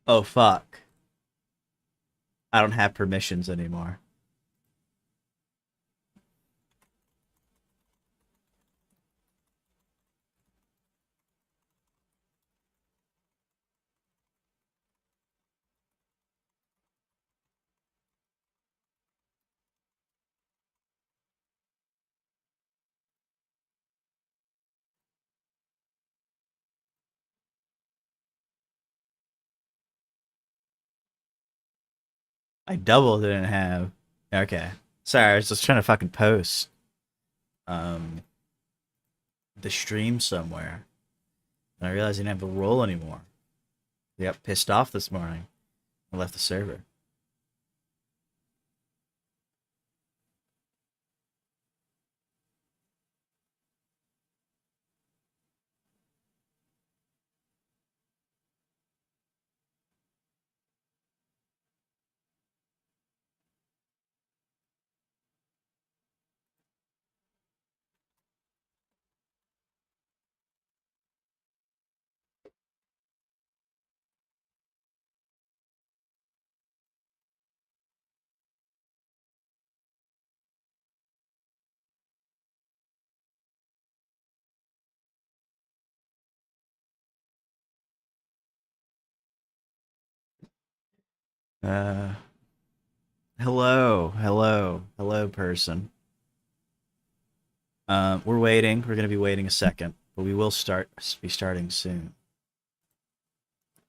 Oh, fuck. I don't have permissions anymore. I double didn't have. Okay. Sorry, I was just trying to fucking post um the stream somewhere. And I realized I didn't have the role anymore. I got pissed off this morning. I left the server. Uh hello person. We're waiting. We're gonna be waiting a second, but we will be starting soon.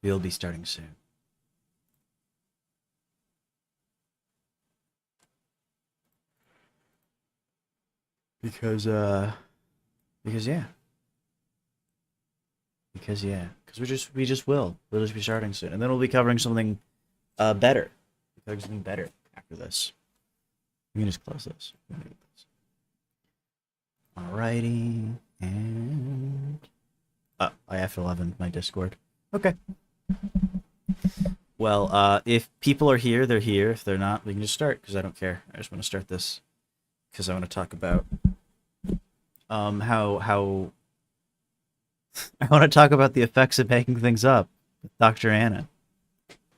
We'll be starting soon. Because because yeah. Because yeah. Because we just will. We'll just be starting soon. And then we'll be covering something better. We'll be covering something better after this. We can just close this. Alrighty. And I F11 my Discord. Okay. Well, if people are here, they're here. If they're not, we can just start because I don't care. I just want to start this because I want to talk about how I want to talk about the effects of making things up with Dr. Anna.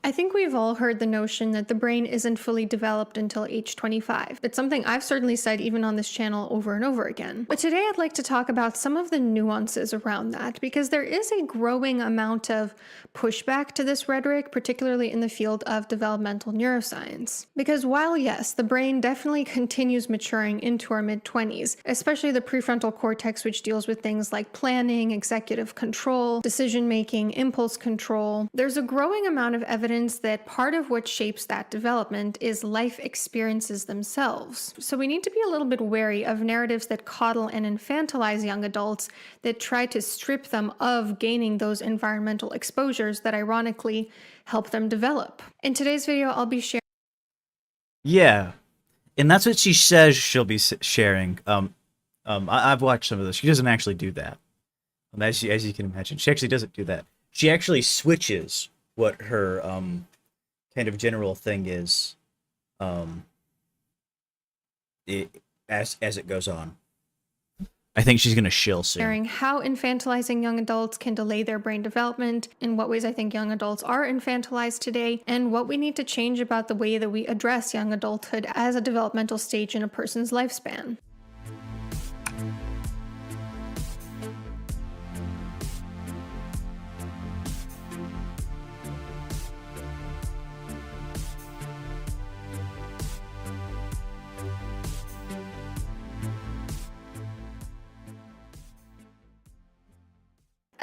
I think we've all heard the notion that the brain isn't fully developed until age 25. It's something I've certainly said even on this channel over and over again. But today I'd like to talk about some of the nuances around that because there is a growing amount of pushback to this rhetoric, particularly in the field of developmental neuroscience. Because while yes, the brain definitely continues maturing into our mid-20s, especially the prefrontal cortex, which deals with things like planning, executive control, decision-making, impulse control, there's a growing amount of evidence that part of what shapes that development is life experiences themselves. So we need to be a little bit wary of narratives that coddle and infantilize young adults that try to strip them of gaining those environmental exposures that ironically help them develop. In today's video, I'll be sharing. Yeah, and that's what she says she'll be sharing. I've watched some of this. She doesn't actually do that. As you can imagine, she actually doesn't do that. She actually switches what her kind of general thing is it, as it goes on. I think she's gonna shill soon. Sharing how infantilizing young adults can delay their brain development, in what ways I think young adults are infantilized today, and what we need to change about the way that we address young adulthood as a developmental stage in a person's lifespan.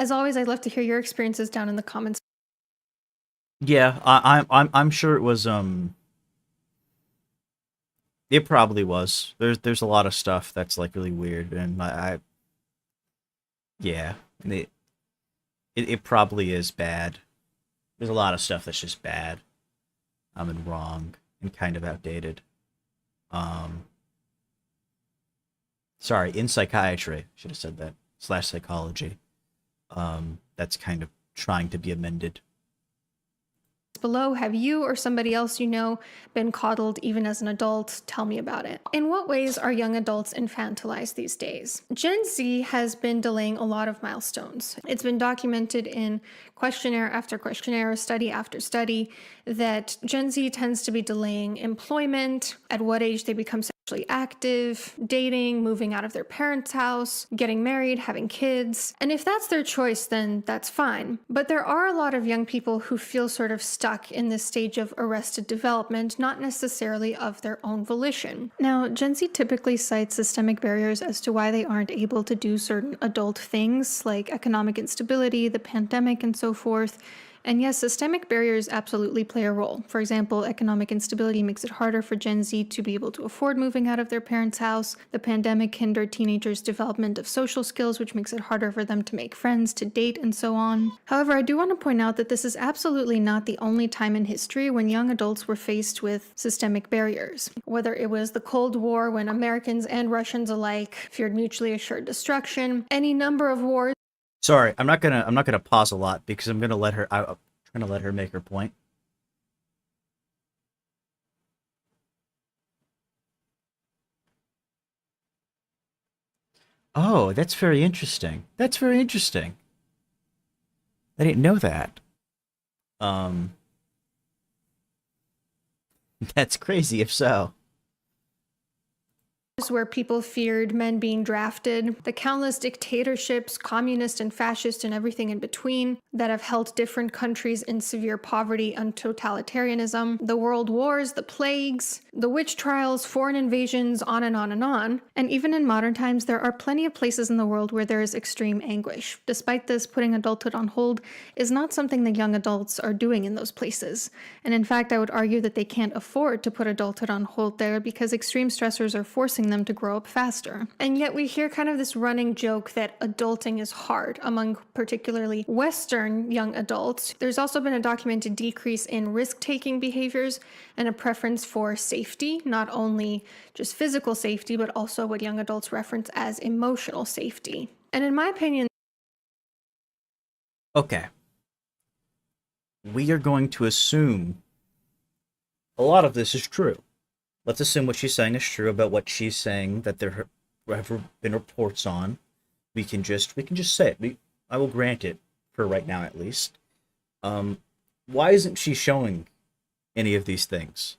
As always, I'd love to hear your experiences down in the comments. Yeah, I'm sure it was it probably was. There's a lot of stuff that's like really weird, and yeah, it probably is bad. There's a lot of stuff that's just bad, and wrong and kind of outdated. Um, sorry, in psychiatry, should have said that / psychology. That's kind of trying to be amended. below. Have you or somebody else you know been coddled even as an adult? Tell me about it. In what ways are young adults infantilized these days? Gen Z has been delaying a lot of milestones. It's been documented in questionnaire after questionnaire, study after study, that Gen Z tends to be delaying employment, at what age they become sexually active, dating, moving out of their parents' house, getting married, having kids. And if that's their choice, then that's fine. But there are a lot of young people who feel sort of stuck in this stage of arrested development, not necessarily of their own volition. Now, Gen Z typically cites systemic barriers as to why they aren't able to do certain adult things, like economic instability, the pandemic, and so forth. And yes, systemic barriers absolutely play a role. For example, economic instability makes it harder for Gen Z to be able to afford moving out of their parents' house. The pandemic hindered teenagers' development of social skills, which makes it harder for them to make friends, to date, and so on. However, I do want to point out that this is absolutely not the only time in history when young adults were faced with systemic barriers. Whether it was the Cold War, when Americans and Russians alike feared mutually assured destruction, any number of wars. Sorry, I'm not gonna pause a lot because I'm gonna let her. I'm trying to let her make her point. Oh, that's very interesting. That's very interesting. I didn't know that. Um, that's crazy if so. Where people feared men being drafted, the countless dictatorships, communist and fascist and everything in between, that have held different countries in severe poverty and totalitarianism, the world wars, the plagues, the witch trials, foreign invasions, on and on and on. And even in modern times, there are plenty of places in the world where there is extreme anguish. Despite this, putting adulthood on hold is not something that young adults are doing in those places. And in fact, I would argue that they can't afford to put adulthood on hold there because extreme stressors are forcing them to grow up faster. And yet we hear kind of this running joke that adulting is hard among particularly Western young adults. There's also been a documented decrease in risk-taking behaviors and a preference for safety, not only just physical safety, but also what young adults reference as emotional safety. And in my opinion, Okay. We are going to assume a lot of this is true. Let's assume what she's saying is true about what she's saying that there have been reports on. We can just say it. I will grant it for right now at least. Why isn't she showing any of these things?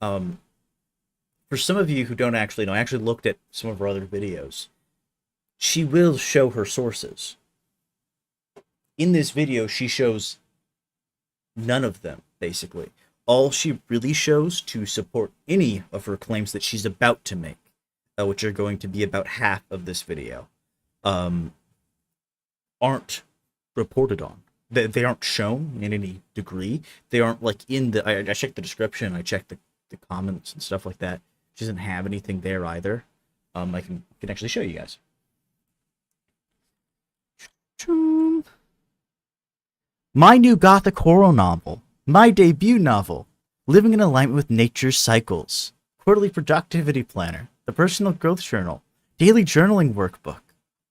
For some of you who don't actually know, I actually looked at some of her other videos. She will show her sources. In this video, she shows none of them, basically. All she really shows to support any of her claims that she's about to make, which are going to be about half of this video, aren't reported on. They aren't shown in any degree. They aren't like in the. I checked the description. I checked the comments and stuff like that. She doesn't have anything there either. I can actually show you guys. My new gothic horror novel. My debut novel, Living in Alignment with Nature's Cycles, Quarterly Productivity Planner, The Personal Growth Journal, Daily Journaling Workbook,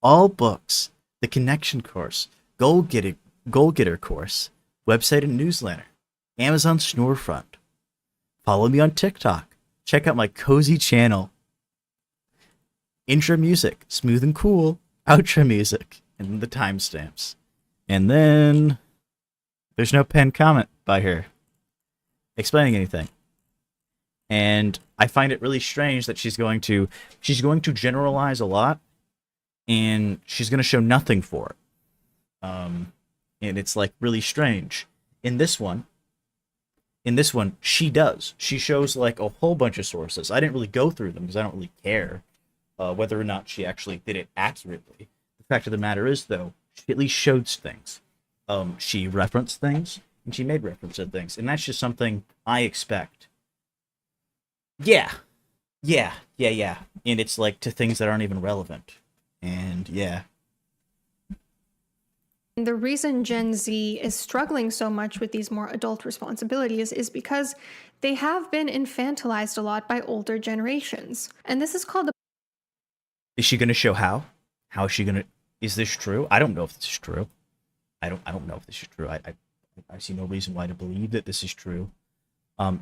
All Books, The Connection Course, Goal Getter Course, Website and Newsletter, Amazon Storefront. Follow me on TikTok. Check out my cozy channel. Intro music, smooth and cool. Outro music, and the timestamps. And then there's no pinned comment by her explaining anything. And I find it really strange that she's going to generalize a lot, and she's going to show nothing for it. And it's like really strange. In this one, she does. She shows like a whole bunch of sources. I didn't really go through them because I don't really care whether or not she actually did it accurately. The fact of the matter is, though, she at least showed things. She referenced things, and she made reference to things, and that's just something I expect. Yeah. And it's like to things that aren't even relevant. And yeah. The reason Gen Z is struggling so much with these more adult responsibilities is because they have been infantilized a lot by older generations. And this is called the... Is she going to show how? How is she going to... Is this true? I don't know if this is true. I don't know if this is true. I I see no reason why to believe that this is true.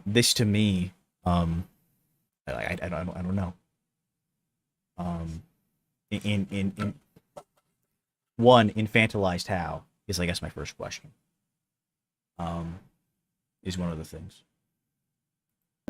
This to me, I don't know. In one, infantilized how is, I guess, my first question. Is one of the things.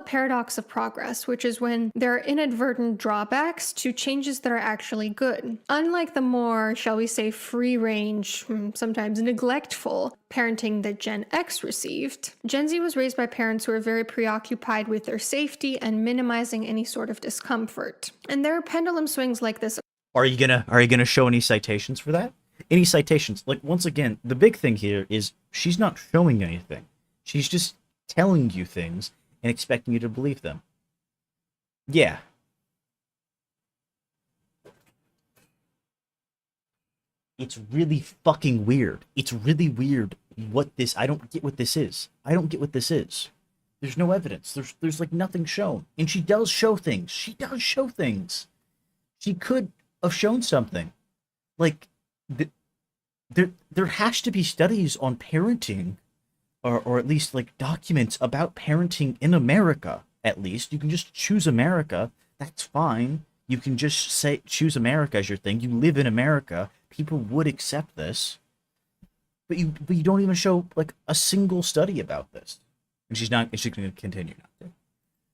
Paradox of progress, which is when there are inadvertent drawbacks to changes that are actually good. Unlike the more, shall we say, free range, sometimes neglectful parenting that Gen X received, Gen Z was raised by parents who are very preoccupied with their safety and minimizing any sort of discomfort. And there are pendulum swings like this. Are you gonna show any citations for that? Any citations? Like, once again, the big thing here is she's not showing anything. She's just telling you things and expecting you to believe them. Yeah. It's really fucking weird. It's really weird what this... I don't get what this is. I don't get what this is. There's no evidence. There's like nothing shown. And she does show things. She does show things. She could have shown something. Like, there has to be studies on parenting, or at least like documents about parenting in America. At least you can just choose America. That's fine. You can just say choose America as your thing. You live in America. People would accept this. But you don't even show like a single study about this. And she's going to continue not to.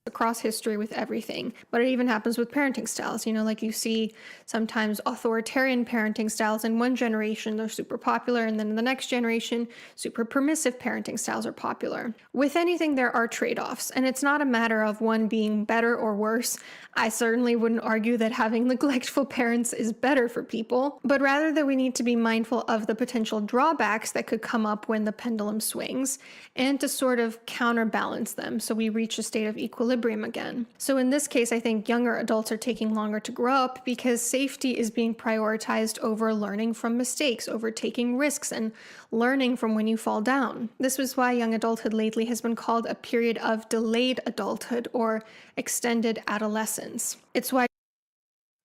Across history with everything, but it even happens with parenting styles. Like you see sometimes authoritarian parenting styles in one generation, they're super popular, and then in the next generation, super permissive parenting styles are popular. With anything, there are trade-offs, and it's not a matter of one being better or worse. I certainly wouldn't argue that having neglectful parents is better for people, but rather that we need to be mindful of the potential drawbacks that could come up when the pendulum swings, and to sort of counterbalance them so we reach a state of equilibrium again. So in this case, I think younger adults are taking longer to grow up because safety is being prioritized over learning from mistakes, over taking risks and learning from when you fall down. This was why young adulthood lately has been called a period of delayed adulthood or extended adolescence. It's why...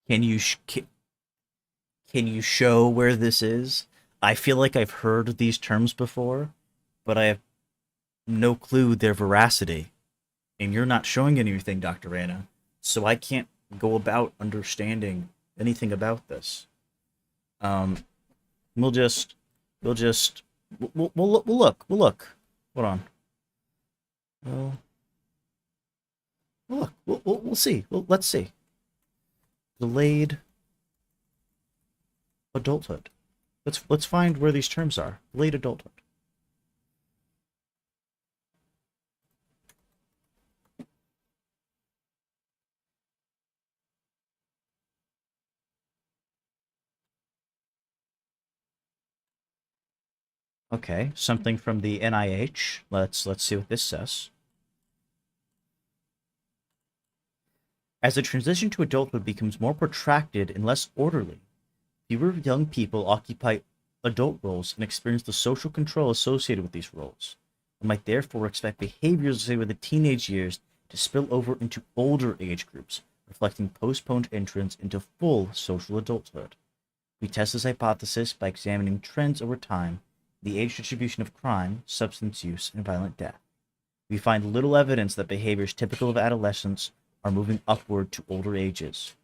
Can you show where this is? I feel like I've heard these terms before, but I have no clue their veracity. And you're not showing anything, Dr. Anna, so I can't go about understanding anything about this. We'll look. Hold on. We'll see. Let's see. Delayed adulthood. Let's find where these terms are. Delayed adulthood. Okay, something from the NIH. Let's see what this says. As the transition to adulthood becomes more protracted and less orderly, fewer young people occupy adult roles and experience the social control associated with these roles. We might therefore expect behaviors associated with the teenage years to spill over into older age groups, reflecting postponed entrance into full social adulthood. We test this hypothesis by examining trends over time, the age distribution of crime, substance use, and violent death. We find little evidence that behaviors typical of adolescence are moving upward to older ages.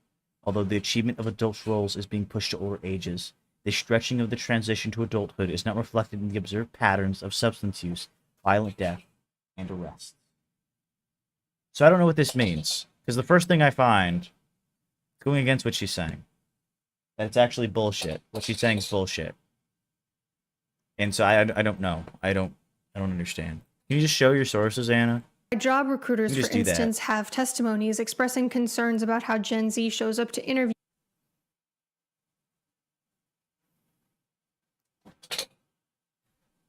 Although the achievement of adult roles is being pushed to older ages, the stretching of the transition to adulthood is not reflected in the observed patterns of substance use, violent death, and arrests. So I don't know what this means, because the first thing I find, going against what she's saying, that it's actually bullshit. What she's saying is bullshit. And so I don't know. I don't understand. Can you just show your sources, Anna? Job recruiters, for instance, have testimonies expressing concerns about how Gen Z shows up to interview.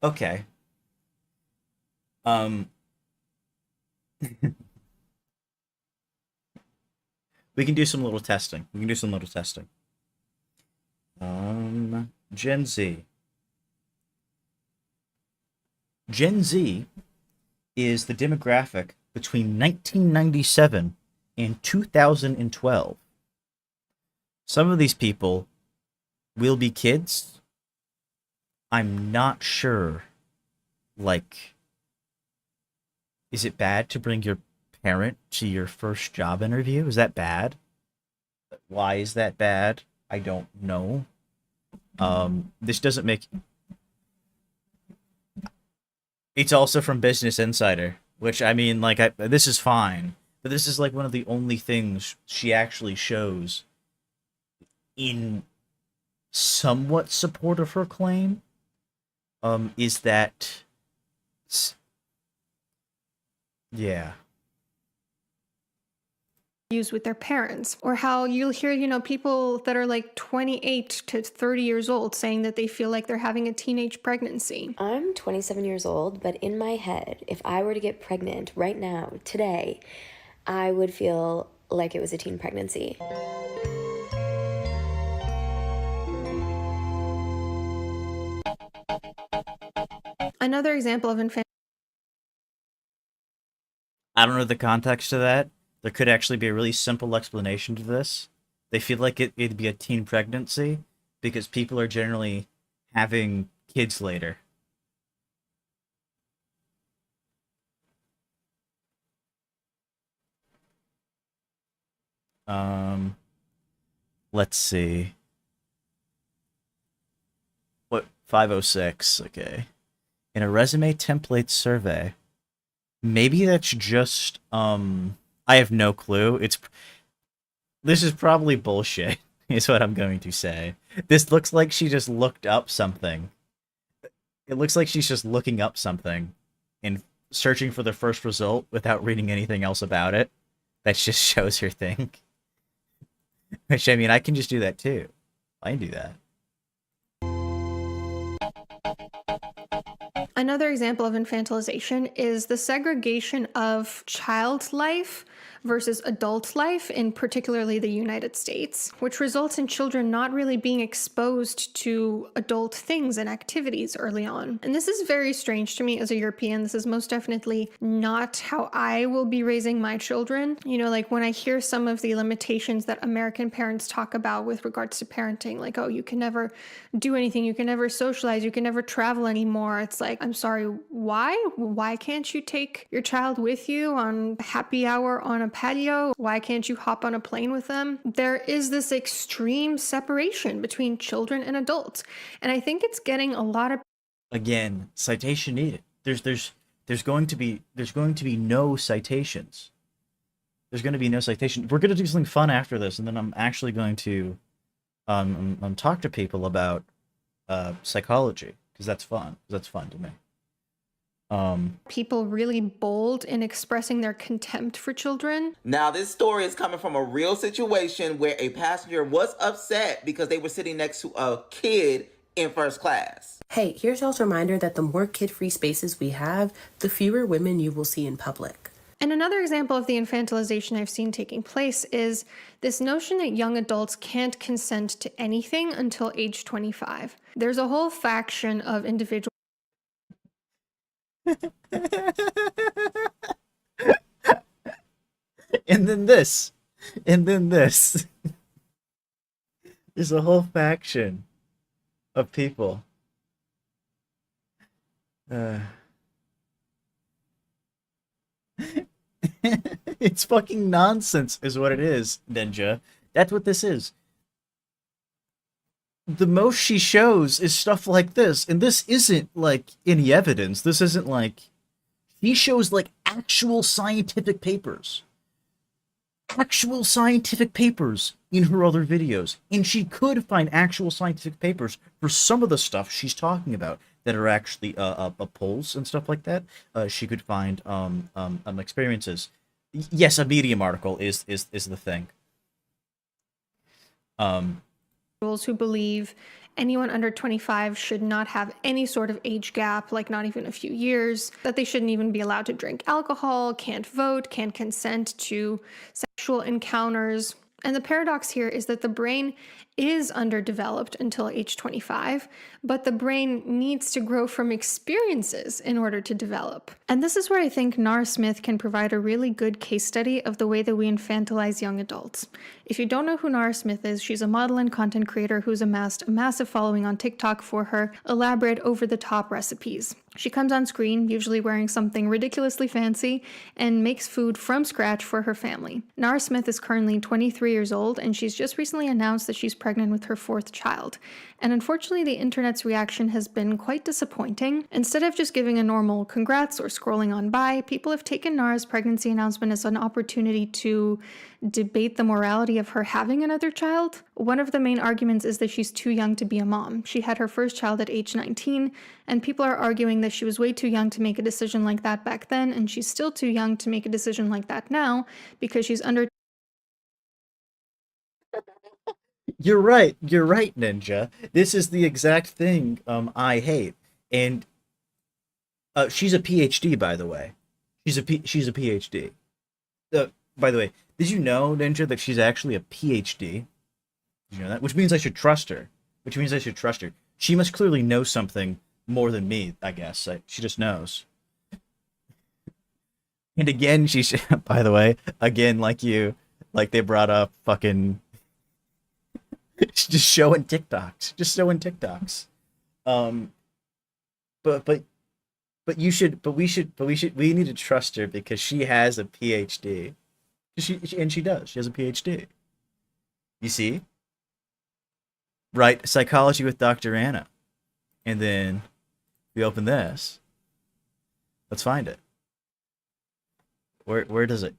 Okay. We can do some little testing. Gen Z. Gen Z is the demographic between 1997 and 2012. Some of these people will be kids. I'm not sure like, is it bad to bring your parent to your first job interview? Is that bad? Why is that bad? I don't know. This doesn't make... It's also from Business Insider, which, I mean, like, this is fine, but this is like one of the only things she actually shows in somewhat support of her claim. Is that... Yeah. Use with their parents, or how you'll hear, you know, people that are like 28 to 30 years old saying that they feel like they're having a teenage pregnancy. I'm 27 years old, but in my head, if I were to get pregnant right now, today, I would feel like it was a teen pregnancy. Another example of I don't know the context to that. There could actually be a really simple explanation to this. They feel like it'd be a teen pregnancy because people are generally having kids later. Let's see. What, 506, okay. In a resume template survey. Maybe that's just, I have no clue. This is probably bullshit, is what I'm going to say. This looks like she just looked up something. It looks like she's just looking up something and searching for the first result without reading anything else about it. That just shows her thing. Which, I mean, I can just do that too. I can do that. Another example of infantilization is the segregation of child life versus adult life in particularly the United States, which results in children not really being exposed to adult things and activities early on. And this is very strange to me as a European. This is most definitely not how I will be raising my children. You know, like when I hear some of the limitations that American parents talk about with regards to parenting, like, oh, you can never do anything, you can never socialize, you can never travel anymore. It's like, I'm sorry, why? Why can't you take your child with you on happy hour on a patio? Why can't you hop on a plane with them? There is this extreme separation between children and adults. And I think it's getting a lot of... Again, citation needed. There's going to be no citations. There's going to be no citation. We're going to do something fun after this, and then I'm actually going to talk to people about psychology, because that's fun. That's fun to me. People really bold in expressing their contempt for children. Now, this story is coming from a real situation where a passenger was upset because they were sitting next to a kid in first class. Hey, here's y'all's reminder that the more kid-free spaces we have, the fewer women you will see in public. And another example of the infantilization I've seen taking place is this notion that young adults can't consent to anything until age 25. There's a whole faction of individuals. And then this. There's a whole faction of people. It's fucking nonsense is what it is, Ninja. That's what this is. The most she shows is stuff like this, and this isn't like any evidence. This isn't like... She shows like actual scientific papers. Actual scientific papers in her other videos. And she could find actual scientific papers for some of the stuff she's talking about that are actually polls and stuff like that. She could find experiences. Yes, a Medium article is the thing. Who believe anyone under 25 should not have any sort of age gap, like not even a few years, that they shouldn't even be allowed to drink alcohol, can't vote, can't consent to sexual encounters. And the paradox here is that the brain is underdeveloped until age 25, but the brain needs to grow from experiences in order to develop. And this is where I think Nara Smith can provide a really good case study of the way that we infantilize young adults. If you don't know who Nara Smith is, she's a model and content creator who's amassed a massive following on TikTok for her elaborate over-the-top recipes. She comes on screen, usually wearing something ridiculously fancy, and makes food from scratch for her family. Nara Smith is currently 23 years old, and she's just recently announced that she's pregnant with her 4th child. And unfortunately, the internet's reaction has been quite disappointing. Instead of just giving a normal congrats or scrolling on by, people have taken Nara's pregnancy announcement as an opportunity to debate the morality of her having another child. One of the main arguments is that she's too young to be a mom. She had her first child at age 19, and people are arguing that she was way too young to make a decision like that back then, and she's still too young to make a decision like that now because she's under. You're right, Ninja. This is the exact thing I hate. And she's a PhD, by the way. She's a PhD. By the way, did you know, Ninja, that she's actually a PhD? Did you know that? Which means I should trust her. She must clearly know something more than me, I guess. She just knows. And again, by the way, again, like they brought up fucking just showing TikToks. We need to trust her because she has a PhD. She does. She has a PhD. You see? Right, psychology with Dr. Anna. And then we open this. Let's find it. Where does it?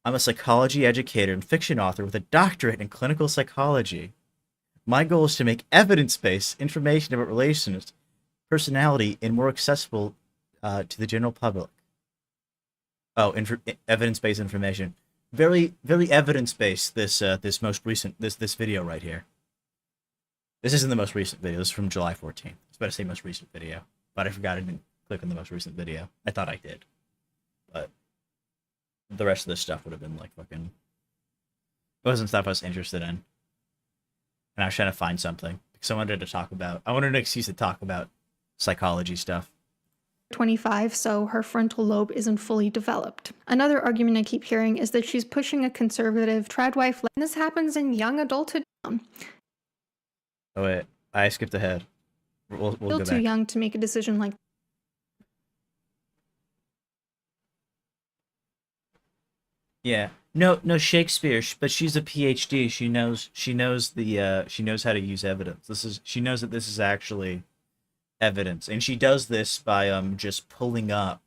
I'm a psychology educator and fiction author with a doctorate in clinical psychology. My goal is to make evidence-based information about relations, personality, and more accessible to the general public. Oh, evidence-based information. Very, very evidence-based. This most recent this video right here. This isn't the most recent video. This is from July 14th. I was about to say most recent video, but I forgot I didn't click on the most recent video. I thought I did, but the rest of this stuff would have been like fucking. It wasn't stuff I was interested in, and I was trying to find something because I wanted an excuse to talk about psychology stuff. 25, so her frontal lobe isn't fully developed. Another argument I keep hearing is that she's pushing a conservative trad wife. And this happens in young adulthood. Oh wait, I skipped ahead. We'll Still go too back. young to make a decision like. Yeah. No, Shakespeare, but she's a PhD. She knows how to use evidence. She knows that this is actually evidence, and she does this by just pulling up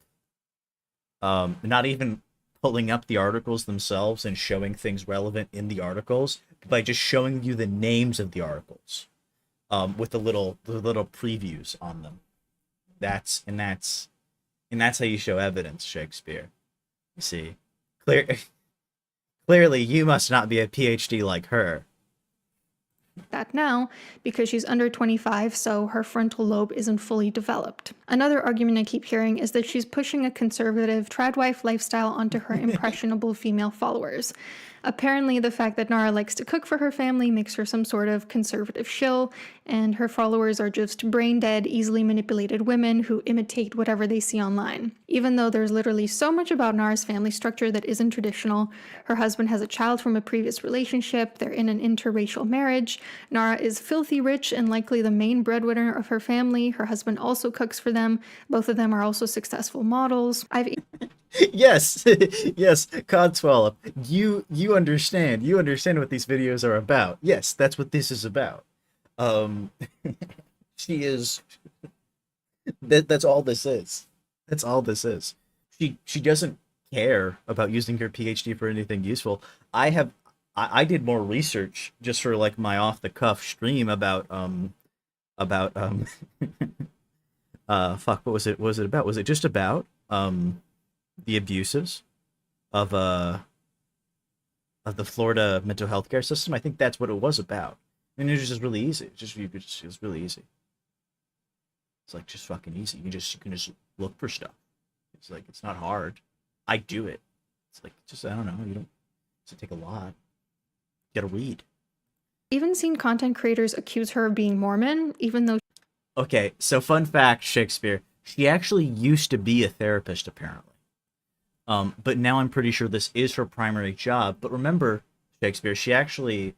not even pulling up the articles themselves and showing things relevant in the articles, but by just showing you the names of the articles with the little previews on them. That's how you show evidence, Shakespeare. You see. Clearly, you must not be a PhD like her. That now because she's under 25, so her frontal lobe isn't fully developed. Another argument I keep hearing is that she's pushing a conservative trad wife lifestyle onto her impressionable female followers. Apparently, the fact that Nara likes to cook for her family makes her some sort of conservative shill, and her followers are just brain-dead, easily manipulated women who imitate whatever they see online. Even though there's literally so much about Nara's family structure that isn't traditional, her husband has a child from a previous relationship, they're in an interracial marriage, Nara is filthy rich and likely the main breadwinner of her family, her husband also cooks for them, both of them are also successful models. Yes, yes, Codswallop, you understand what these videos are about. Yes, that's what this is about. She is. That's all this is. That's all this is. She doesn't care about using her PhD for anything useful. I did more research just for like my off the cuff stream about fuck, what was it? What was it about? Was it just about the abuses of the Florida mental health care system? I think that's what it was about. And it was just really easy. It was really easy. It's like just fucking easy. You can just look for stuff. It's like it's not hard. I do it. It's like just I don't know. You don't. It's take a lot. You gotta read. Even seen content creators accuse her of being Mormon, even though. Okay, so fun fact, Shakespeare. She actually used to be a therapist, apparently. But now I'm pretty sure this is her primary job. But remember, Shakespeare, she actually,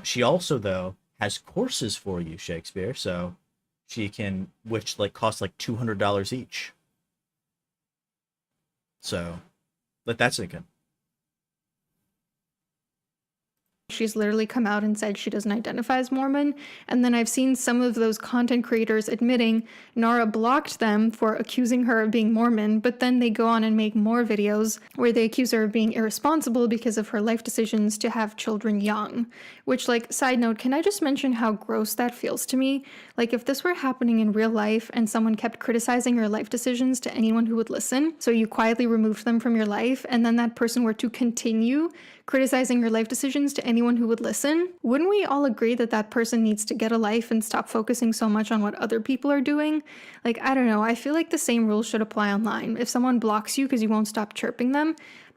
she also, though, has courses for you, Shakespeare. So she can, which like cost like $200 each. So let that sink in. She's literally come out and said she doesn't identify as Mormon. And then I've seen some of those content creators admitting Nara blocked them for accusing her of being Mormon, but then they go on and make more videos where they accuse her of being irresponsible because of her life decisions to have children young. Which, like, side note, can I just mention how gross that feels to me? Like, if this were happening in real life and someone kept criticizing your life decisions to anyone who would listen, so you quietly removed them from your life, and then that person were to continue criticizing your life decisions to anyone who would listen, wouldn't we all agree that that person needs to get a life and stop focusing so much on what other people are doing? Like, I don't know, I feel like the same rules should apply online. If someone blocks you because you won't stop chirping them,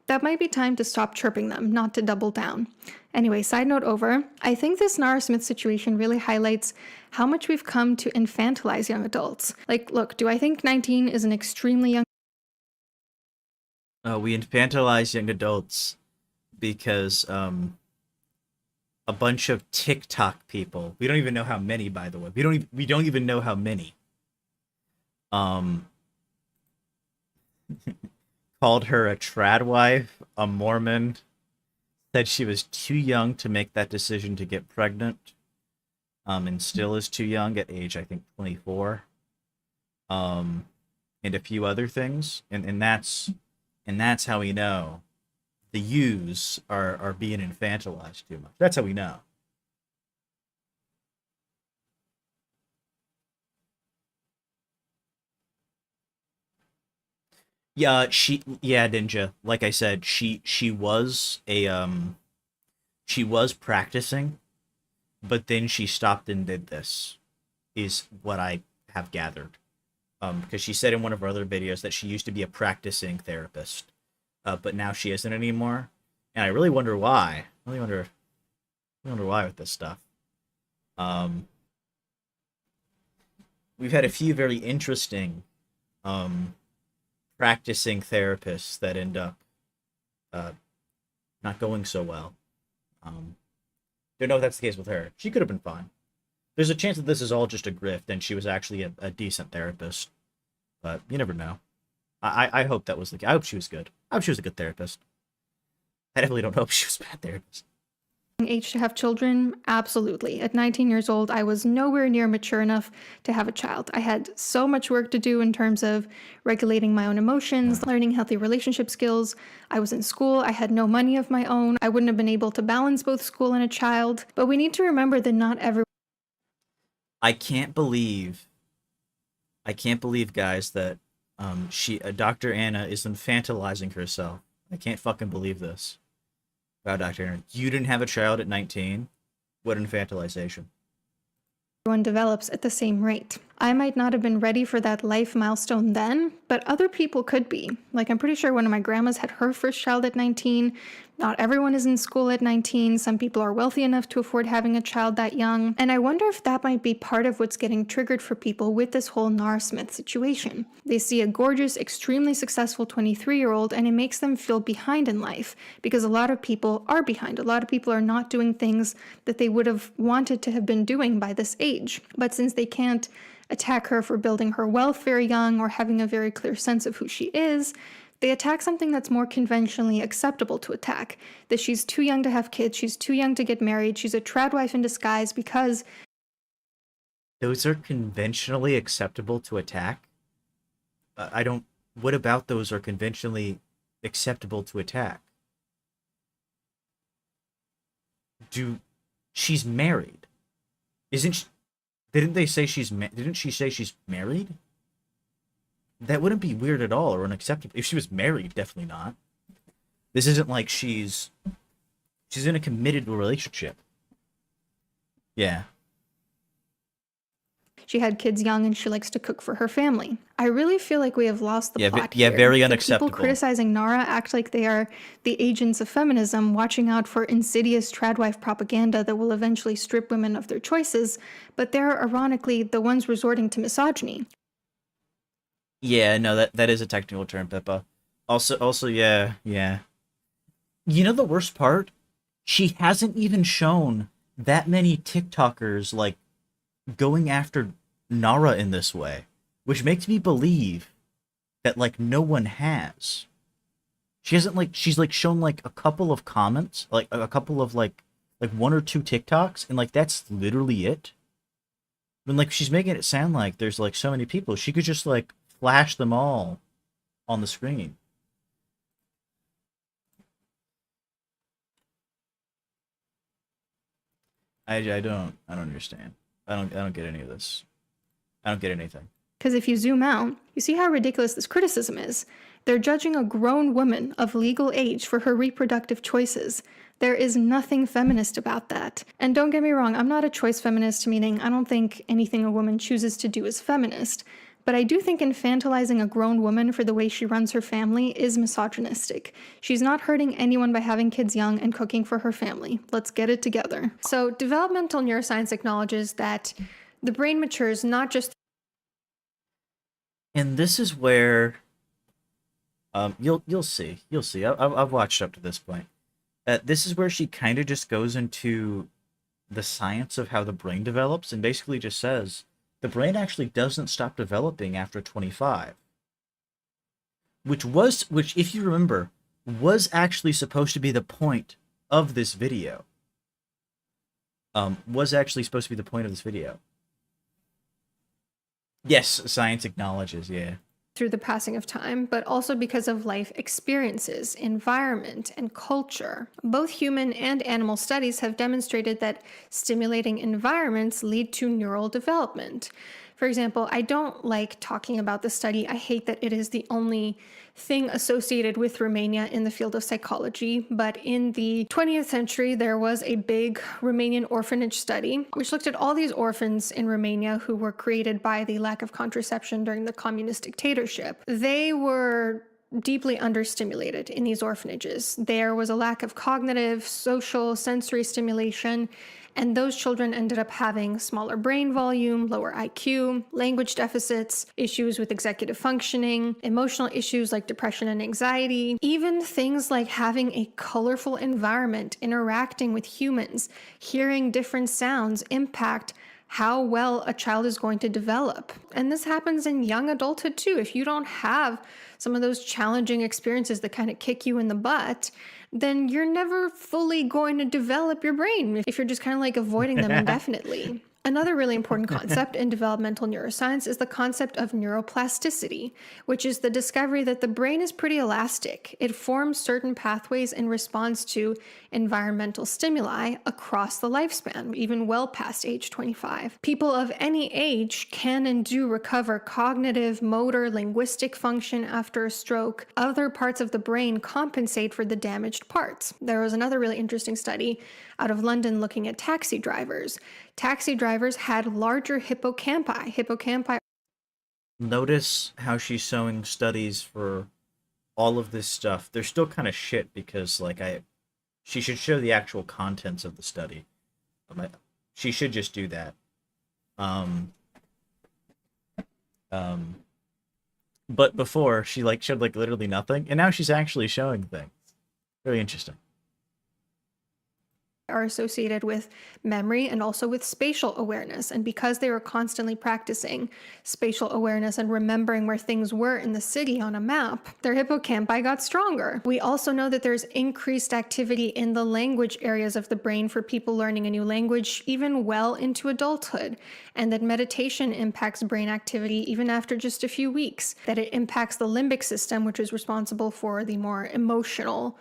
that might be time to stop chirping them, not to double down. Anyway, side note over, I think this Nara Smith situation really highlights how much we've come to infantilize young adults. Like, look, do I think 19 is an extremely young... We infantilize young adults because a bunch of TikTok people, we don't even know how many, by the way, we don't even know how many, called her a trad wife, a Mormon, said she was too young to make that decision to get pregnant, and still is too young at age, I think, 24, and a few other things, and that's how we know the youths are being infantilized too much. That's how we know. Yeah, Ninja. Like I said, she was she was practicing, but then she stopped and did this, is what I have gathered. Because she said in one of her other videos that she used to be a practicing therapist. But now she isn't anymore, and I really wonder why. I really wonder why with this stuff. We've had a few very interesting practicing therapists that end up not going so well. Don't know if that's the case with her. She could have been fine. There's a chance that this is all just a grift, and she was actually a decent therapist, but you never know. I hope that was the case. I hope she was good. I hope she was a good therapist. I definitely don't hope she was a bad therapist. Age to have children? Absolutely. At 19 years old, I was nowhere near mature enough to have a child. I had so much work to do in terms of regulating my own emotions, learning healthy relationship skills. I was in school. I had no money of my own. I wouldn't have been able to balance both school and a child. But we need to remember that not everyone... I can't believe, guys, that Dr. Anna is infantilizing herself. I can't fucking believe this. Wow, Dr. Anna, you didn't have a child at 19? What infantilization. Everyone develops at the same rate. I might not have been ready for that life milestone then, but other people could be. Like, I'm pretty sure one of my grandmas had her first child at 19. Not everyone is in school at 19. Some people are wealthy enough to afford having a child that young. And I wonder if that might be part of what's getting triggered for people with this whole Nara Smith situation. They see a gorgeous, extremely successful 23-year-old, and it makes them feel behind in life, because a lot of people are behind. A lot of people are not doing things that they would have wanted to have been doing by this age. But since they can't attack her for building her wealth very young or having a very clear sense of who she is, they attack something that's more conventionally acceptable to attack. That she's too young to have kids, she's too young to get married, she's a trad wife in disguise because... Those are conventionally acceptable to attack? What about those are conventionally acceptable to attack? She's married. Isn't she... Didn't she say she's married? That wouldn't be weird at all or unacceptable. If she was married, definitely not. This isn't like she's in a committed relationship. Yeah. She had kids young and she likes to cook for her family. I really feel like we have lost the plot here. Very unacceptable. People criticizing Nara act like they are the agents of feminism watching out for insidious tradwife propaganda that will eventually strip women of their choices, but they're ironically the ones resorting to misogyny. Yeah, no, that is a technical term, Pippa. Also, yeah. You know the worst part? She hasn't even shown that many TikTokers, like, going after Nara in this way, which makes me believe that like no one has. She hasn't like she's like shown like a couple of comments, like a couple of like one or two TikToks, and like that's literally it. When like she's making it sound like there's like so many people, she could just like flash them all on the screen. I don't understand. I don't get any of this. I don't get anything. Because if you zoom out, you see how ridiculous this criticism is. They're judging a grown woman of legal age for her reproductive choices. There is nothing feminist about that. And don't get me wrong, I'm not a choice feminist, meaning I don't think anything a woman chooses to do is feminist. But I do think infantilizing a grown woman for the way she runs her family is misogynistic. She's not hurting anyone by having kids young and cooking for her family. Let's get it together. So developmental neuroscience acknowledges that the brain matures not just... And this is where you'll see. I've watched up to this point. This is where she kind of just goes into the science of how the brain develops and basically just says the brain actually doesn't stop developing after 25. Which, if you remember, was actually supposed to be the point of this video. Yes, science acknowledges, yeah. Through the passing of time, but also because of life experiences, environment, and culture. Both human and animal studies have demonstrated that stimulating environments lead to neural development. For example, I don't like talking about this study. I hate that it is the only thing associated with Romania in the field of psychology, but in the 20th century, there was a big Romanian orphanage study, which looked at all these orphans in Romania who were created by the lack of contraception during the communist dictatorship. They were deeply understimulated in these orphanages. There was a lack of cognitive, social, sensory stimulation, and those children ended up having smaller brain volume, lower IQ, language deficits, issues with executive functioning, emotional issues like depression and anxiety, even things like having a colorful environment, interacting with humans, hearing different sounds impact how well a child is going to develop. And this happens in young adulthood too. If you don't have some of those challenging experiences that kind of kick you in the butt, then you're never fully going to develop your brain if you're just kind of like avoiding them indefinitely. Another really important concept in developmental neuroscience is the concept of neuroplasticity, which is the discovery that the brain is pretty elastic. It forms certain pathways in response to environmental stimuli across the lifespan, even well past age 25. People of any age can and do recover cognitive, motor, linguistic function after a stroke. Other parts of the brain compensate for the damaged parts. There was another really interesting study out of London looking at taxi drivers. Taxi drivers had larger hippocampi. Hippocampi. Notice how she's showing studies for all of this stuff. They're still kind of shit because, like, she should show the actual contents of the study. She should just do that. But before she like showed like literally nothing, and now she's actually showing things. Very interesting. Are associated with memory and also with spatial awareness. And because they were constantly practicing spatial awareness and remembering where things were in the city on a map, their hippocampi got stronger. We also know that there's increased activity in the language areas of the brain for people learning a new language, even well into adulthood, and that meditation impacts brain activity even after just a few weeks, that it impacts the limbic system, which is responsible for the more emotional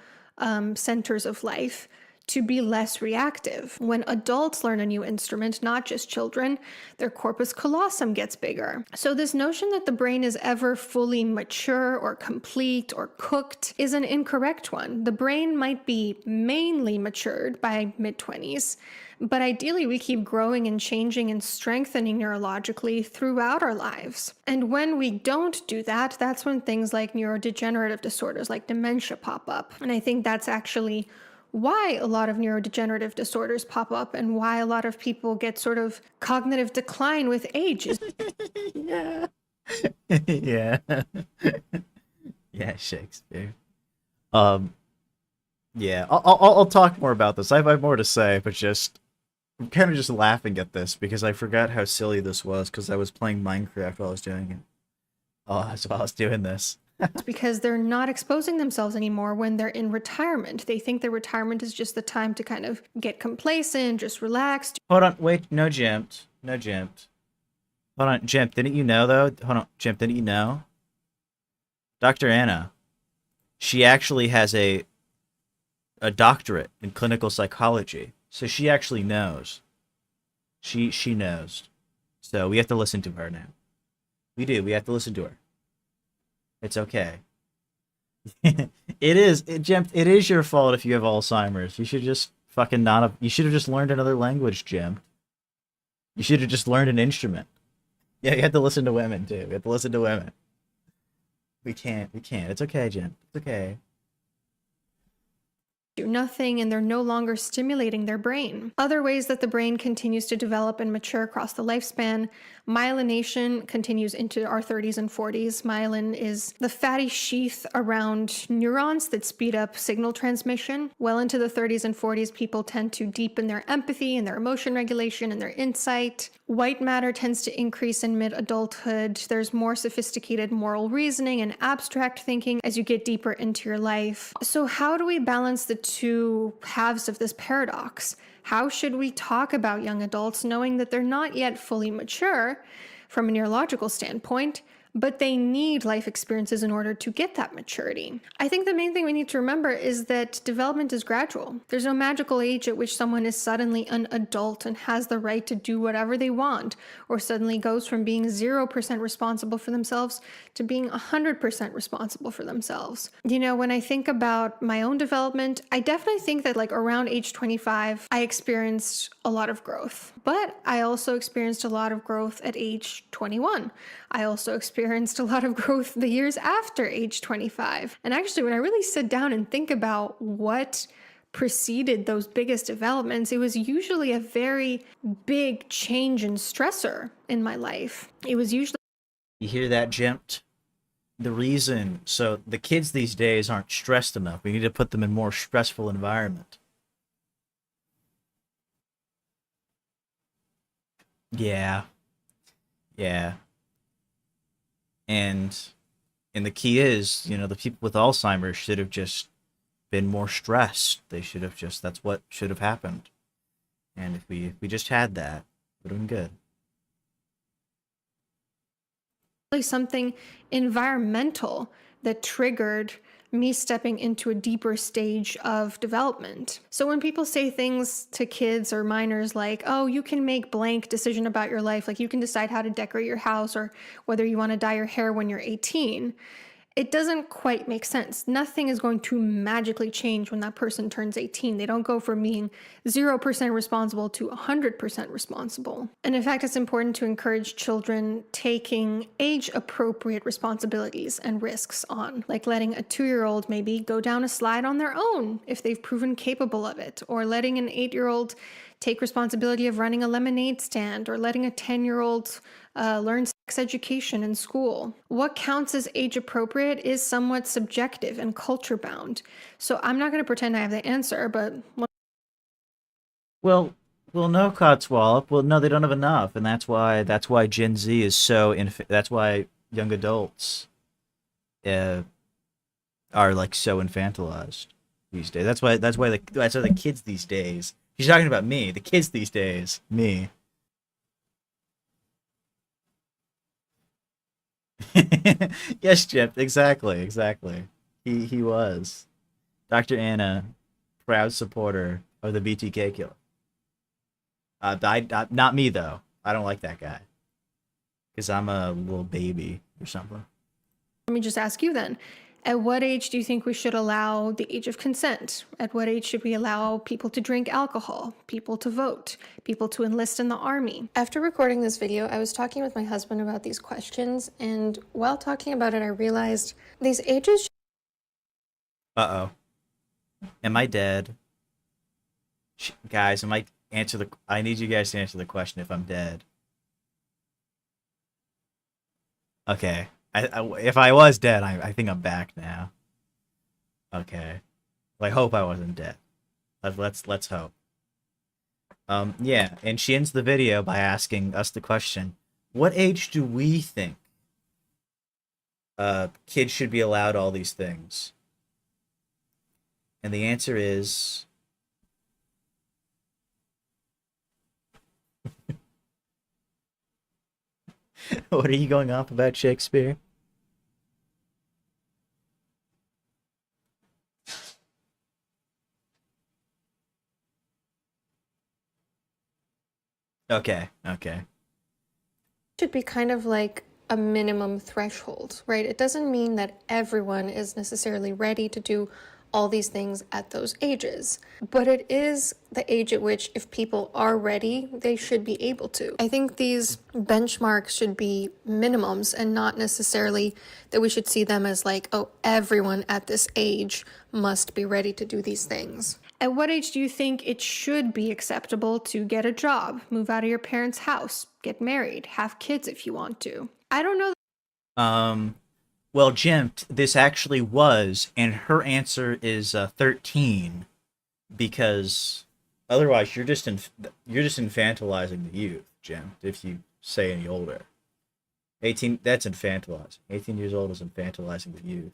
centers of life, to be less reactive. When adults learn a new instrument, not just children, their corpus callosum gets bigger. So this notion that the brain is ever fully mature or complete or cooked is an incorrect one. The brain might be mainly matured by mid-20s, but ideally we keep growing and changing and strengthening neurologically throughout our lives. And when we don't do that, that's when things like neurodegenerative disorders like dementia pop up. And I think that's actually why a lot of neurodegenerative disorders pop up and why a lot of people get sort of cognitive decline with age. Yeah. Yeah. Yeah, Shakespeare. Yeah, I'll talk more about this. I have more to say, but just I'm kind of just laughing at this because I forgot how silly this was because I was playing Minecraft while I was doing it. Oh, that's while I was doing this. because they're not exposing themselves anymore when they're in retirement. They think their retirement is just the time to kind of get complacent, just relax. Hold on, wait, no Jimp. No Jimp. Hold on, Jimp, didn't you know though? Hold on, Jimp, didn't you know? Dr. Anna, she actually has a doctorate in clinical psychology. So she actually knows. She knows. So we have to listen to her now. We do, we have to listen to her. It's okay. Jimp, it is your fault if you have Alzheimer's. You should just fucking not have, you should have just learned another language, Jim. You should have just learned an instrument. Yeah, you have to listen to women too. We have to listen to women. We can't. It's okay, Jim. It's okay. Do nothing, and they're no longer stimulating their brain. Other ways that the brain continues to develop and mature across the lifespan: myelination continues into our 30s and 40s. Myelin is the fatty sheath around neurons that speed up signal transmission. Well into the 30s and 40s, people tend to deepen their empathy and their emotion regulation and their insight. White matter tends to increase in mid-adulthood. There's more sophisticated moral reasoning and abstract thinking as you get deeper into your life. So how do we balance the two halves of this paradox? How should we talk about young adults knowing that they're not yet fully mature from a neurological standpoint, but they need life experiences in order to get that maturity? I think the main thing we need to remember is that development is gradual. There's no magical age at which someone is suddenly an adult and has the right to do whatever they want, or suddenly goes from being 0% responsible for themselves to being 100% responsible for themselves. You know, when I think about my own development, I definitely think that like around age 25, I experienced a lot of growth, but I also experienced a lot of growth at age 21. I also experienced a lot of growth the years after age 25. And actually, when I really sit down and think about what preceded those biggest developments, it was usually a very big change and stressor in my life. It was usually... You hear that, Jimp? The reason, so the kids these days aren't stressed enough. We need to put them in more stressful environment. Yeah. Yeah. And the key is, you know, the people with Alzheimer's should have just been more stressed. They should have just, that's what should have happened. And if we just had that, it would have been good. something environmental that triggered me stepping into a deeper stage of development. So when people say things to kids or minors like, oh, you can make blank decision about your life, like you can decide how to decorate your house or whether you want to dye your hair when you're 18, it doesn't quite make sense. Nothing is going to magically change when that person turns 18. They don't go from being 0% responsible to 100% responsible. And in fact, it's important to encourage children taking age-appropriate responsibilities and risks on, like letting a 2-year-old maybe go down a slide on their own if they've proven capable of it, or letting an 8-year-old take responsibility of running a lemonade stand, or letting a 10-year-old learn sex education in school. What counts as age appropriate is somewhat subjective and culture bound. So I'm not going to pretend I have the answer, but... Well, no, Codswallop. Well, no, they don't have enough, and that's why Gen Z is so that's why young adults are like so infantilized these days. That's why the kids these days. She's talking about me. The kids these days, me. Yes, Chip. Exactly. He was. Dr. Anna, proud supporter of the BTK killer. Not me though. I don't like that guy. Because I'm a little baby or something. Let me just ask you then. At what age do you think we should allow the age of consent? At what age should we allow people to drink alcohol, people to vote, people to enlist in the army? After recording this video, I was talking with my husband about these questions, and while talking about it, I realized these ages... Uh-oh. Am I dead? Guys, I need you guys to answer the question if I'm dead. Okay. If I was dead, I think I'm back now. Okay. Well, I hope I wasn't dead. Let's hope. Yeah, and she ends the video by asking us the question, what age do we think kids should be allowed all these things? And the answer is what are you going off about, Shakespeare? Okay, okay. Should be kind of like a minimum threshold, right? It doesn't mean that everyone is necessarily ready to do all these things at those ages, but it is the age at which, if people are ready, they should be able to. I think these benchmarks should be minimums and not necessarily that we should see them as like, oh, everyone at this age must be ready to do these things. At what age do you think it should be acceptable to get a job, move out of your parents' house, get married, have kids if you want to? I don't know. Well, Jim, this actually was, and her answer is 13, because otherwise you're just infantilizing the youth, Jim. If you say any older, 18, that's infantilizing. 18 years old is infantilizing the youth.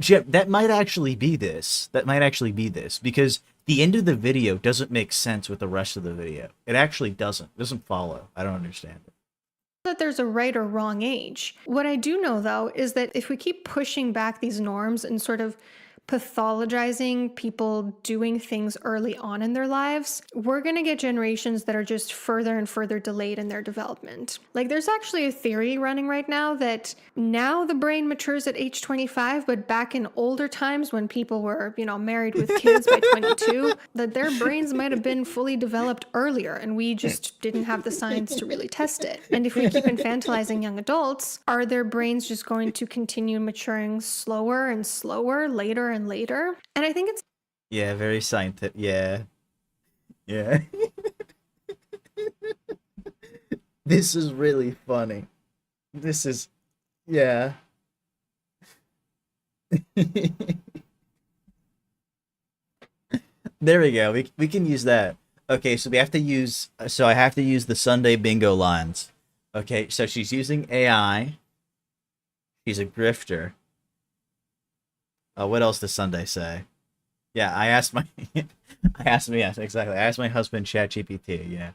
Jim, that might actually be this. That might actually be this, because the end of the video doesn't make sense with the rest of the video. It actually doesn't. It doesn't follow. I don't understand it. That there's a right or wrong age. What I do know, though, is that if we keep pushing back these norms and sort of pathologizing people doing things early on in their lives, we're going to get generations that are just further and further delayed in their development. Like, there's actually a theory running right now that now the brain matures at age 25, but back in older times when people were, married with kids by 22, that their brains might have been fully developed earlier, and we just didn't have the science to really test it. And if we keep infantilizing young adults, are their brains just going to continue maturing slower and slower, later and later? And I think it's very scientific. Yeah. This is really funny. This is, yeah. There we go. We can use that. Okay, so I have to use the Sunday bingo lines. Okay, so she's using AI. She's a grifter. What else does Sunday say? Yeah, yes, exactly. I asked my husband ChatGPT, yeah.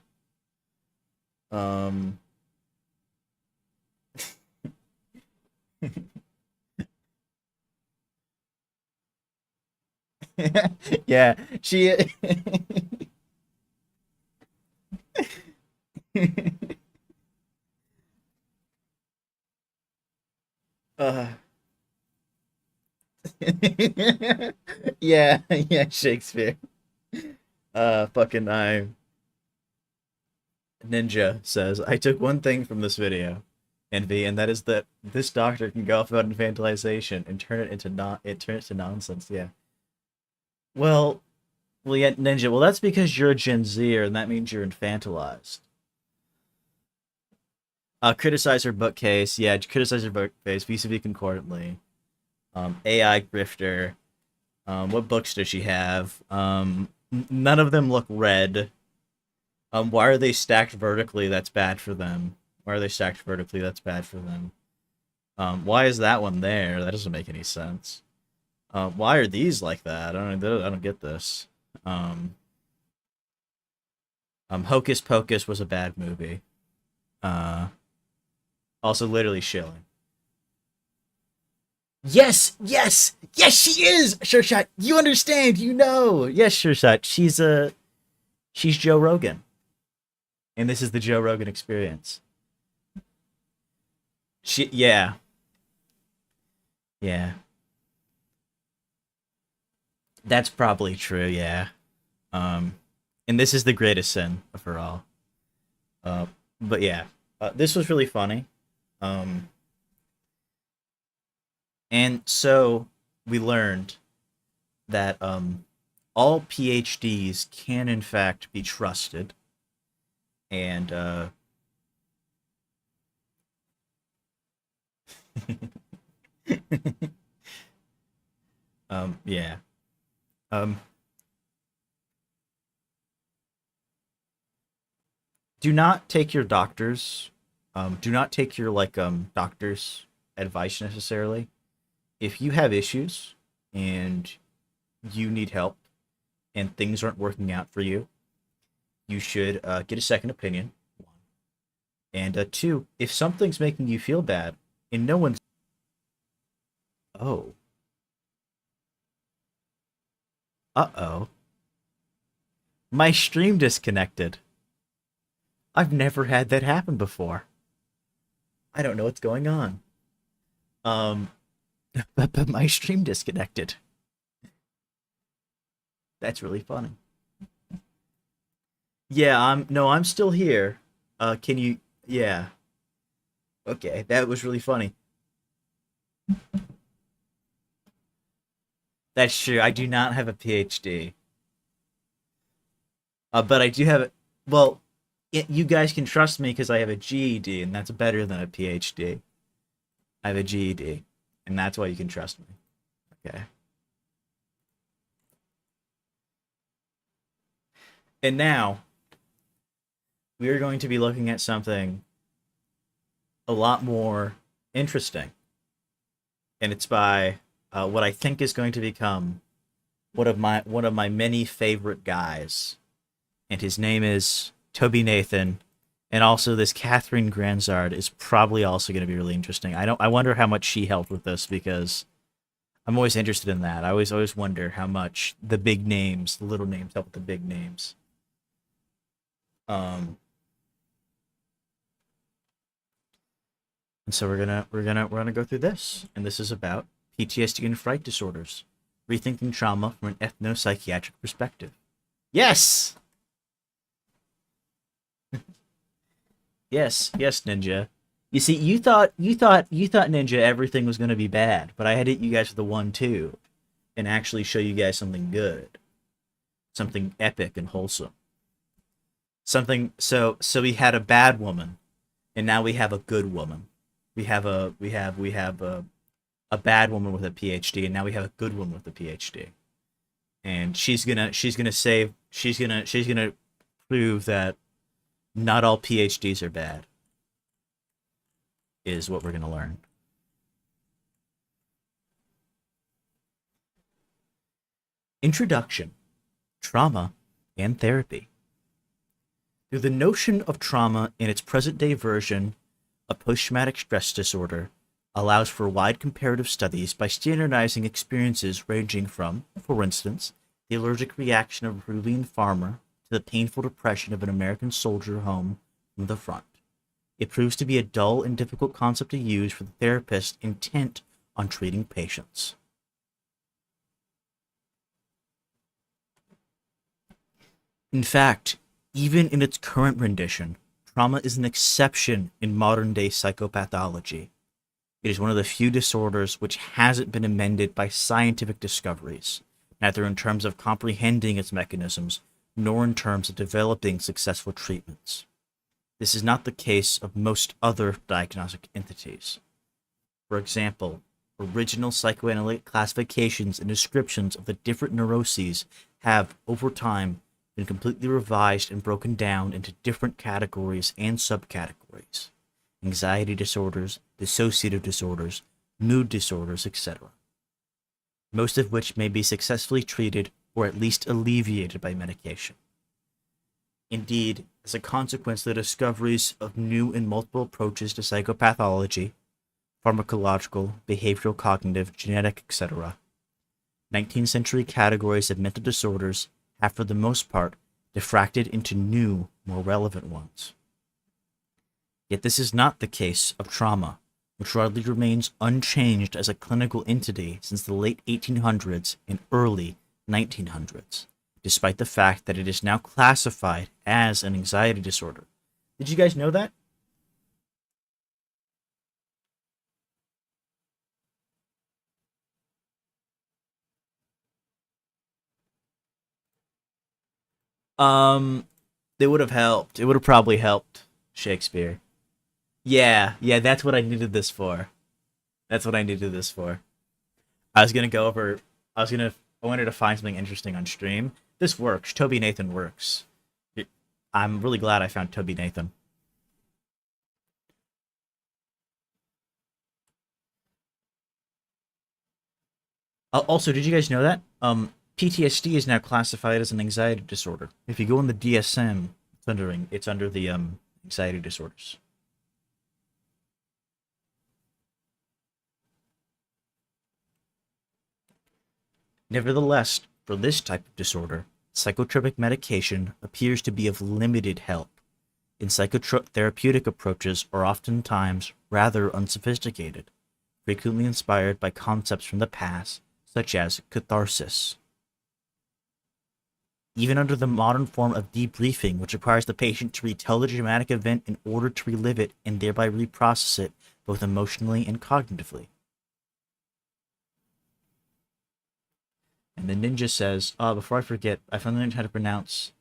Yeah, she uh yeah, yeah, Shakespeare. Fucking Ninja says, I took one thing from this video, Envy, and that is that this doctor can go off about infantilization and turn it into nonsense. Yeah. Well, yeah, Ninja. Well, that's because you're a Gen Zer, and that means you're infantilized. Criticize her bookcase. Yeah, criticize her bookcase. vis-a-vis concordantly. AI grifter. What books does she have? None of them look red. Why are they stacked vertically? That's bad for them. Why are they stacked vertically? That's bad for them. Why is that one there? That doesn't make any sense. Why are these like that? I don't get this. Hocus Pocus was a bad movie. Also literally shilling. Yes, she is. Sure shot. You understand. You know. Yes, sure shot. She's Joe Rogan, and this is the Joe Rogan experience. Yeah. That's probably true. Yeah. And this is the greatest sin of her all. But yeah, this was really funny. And so we learned that all PhDs can in fact be trusted, and yeah. do not take your do not take your doctor's advice necessarily. If you have issues and you need help and things aren't working out for you, you should get a second opinion. And two, if something's making you feel bad and no one's... Oh. Uh-oh. My stream disconnected. I've never had that happen before. I don't know what's going on. But my stream disconnected. That's really funny. Yeah, I'm still here. Can you... Yeah. Okay, that was really funny. That's true. I do not have a PhD. But I do have it. Well, you guys can trust me because I have a GED, and that's better than a PhD. I have a GED, and that's why you can trust me. Okay. And now, we are going to be looking at something a lot more interesting. And it's by what I think is going to become one of my many favorite guys. And his name is Tobie Nathan. And also this Catherine Grandsard is probably also going to be really interesting. I wonder how much she helped with this, because I'm always interested in that. I always wonder how much the big names, the little names help with the big names. And so we're gonna go through this, and this is about PTSD and fright disorders, rethinking trauma from an ethno-psychiatric perspective. Yes. Yes, Ninja. You see, you thought Ninja everything was gonna be bad, but I had to hit you guys with the 1-2, and actually show you guys something good, something epic and wholesome. Something so we had a bad woman, and now we have a good woman. We have a bad woman with a PhD, and now we have a good woman with a PhD. And she's gonna prove that not all PhDs are bad, is what we're gonna learn. Introduction: Trauma and Therapy. Through the notion of trauma in its present-day version, a post-traumatic stress disorder allows for wide comparative studies by standardizing experiences ranging from, for instance, the allergic reaction of a Peruvian farmer to the painful depression of an American soldier home from the front. It proves to be a dull and difficult concept to use for the therapist intent on treating patients. In fact, even in its current rendition, trauma is an exception in modern-day psychopathology. It is one of the few disorders which hasn't been amended by scientific discoveries, neither in terms of comprehending its mechanisms, nor in terms of developing successful treatments. This is not the case of most other diagnostic entities. For example, original psychoanalytic classifications and descriptions of the different neuroses have, over time, been completely revised and broken down into different categories and subcategories: anxiety disorders, dissociative disorders, mood disorders, etc. Most of which may be successfully treated or at least alleviated by medication. Indeed, as a consequence of the discoveries of new and multiple approaches to psychopathology, pharmacological, behavioral, cognitive, genetic, etc., 19th century categories of mental disorders have for the most part diffracted into new, more relevant ones. Yet this is not the case of trauma, which broadly remains unchanged as a clinical entity since the late 1800s and early 1900s, despite the fact that it is now classified as an anxiety disorder. Did you guys know that? They would have helped. It would have probably helped Shakespeare. Yeah, that's what I needed this for. That's what I needed this for. I wanted to find something interesting on stream. This works. Tobie Nathan works. I'm really glad I found Tobie Nathan. Also, did you guys know that? PTSD is now classified as an anxiety disorder. If you go in the DSM, it's under the anxiety disorders. Nevertheless, for this type of disorder, psychotropic medication appears to be of limited help, and psychotherapeutic approaches are oftentimes rather unsophisticated, frequently inspired by concepts from the past, such as catharsis. Even under the modern form of debriefing, which requires the patient to retell the traumatic event in order to relive it and thereby reprocess it both emotionally and cognitively. And the ninja says, before I forget, I finally learned how to pronounce.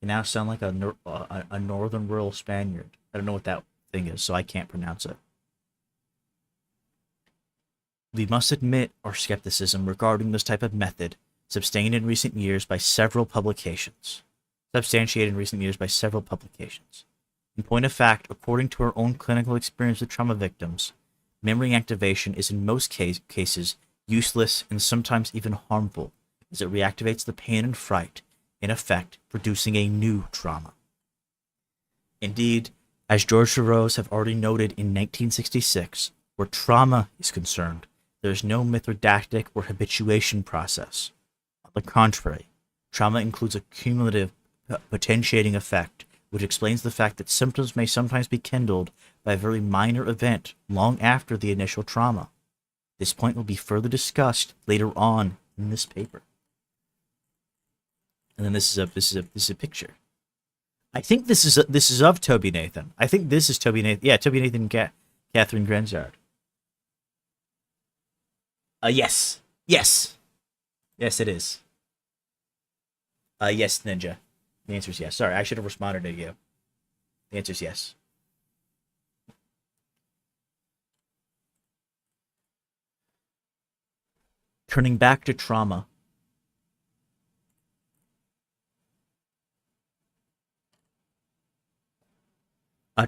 You now sound like a northern rural Spaniard. I don't know what that thing is, so I can't pronounce it. We must admit our skepticism regarding this type of method, substantiated in recent years by several publications. In point of fact, according to our own clinical experience with trauma victims, memory activation is in most cases useless and sometimes even harmful, as it reactivates the pain and fright, in effect producing a new trauma. Indeed, as George Soros have already noted in 1966, where trauma is concerned, there is no mithridactic or habituation process. On the contrary, trauma includes a cumulative potentiating effect, which explains the fact that symptoms may sometimes be kindled by a very minor event long after the initial trauma. This point will be further discussed later on in this paper. And then this is a picture. I think this is of Tobie Nathan. I think this is Tobie Nathan. Yeah, Tobie Nathan and Catherine Grandsard. Yes, it is. Yes, Ninja. The answer is yes. Sorry, I should have responded to you. The answer is yes. Turning back to trauma.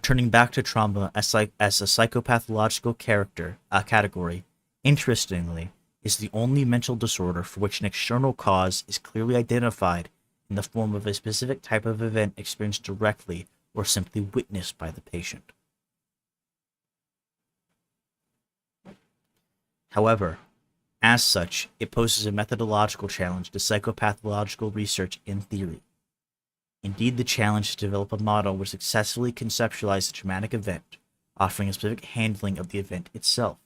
Turning back to trauma as a psychopathological category, interestingly, is the only mental disorder for which an external cause is clearly identified in the form of a specific type of event experienced directly or simply witnessed by the patient. However, as such, it poses a methodological challenge to psychopathological research in theory. Indeed, the challenge is to develop a model which successfully conceptualizes the traumatic event, offering a specific handling of the event itself.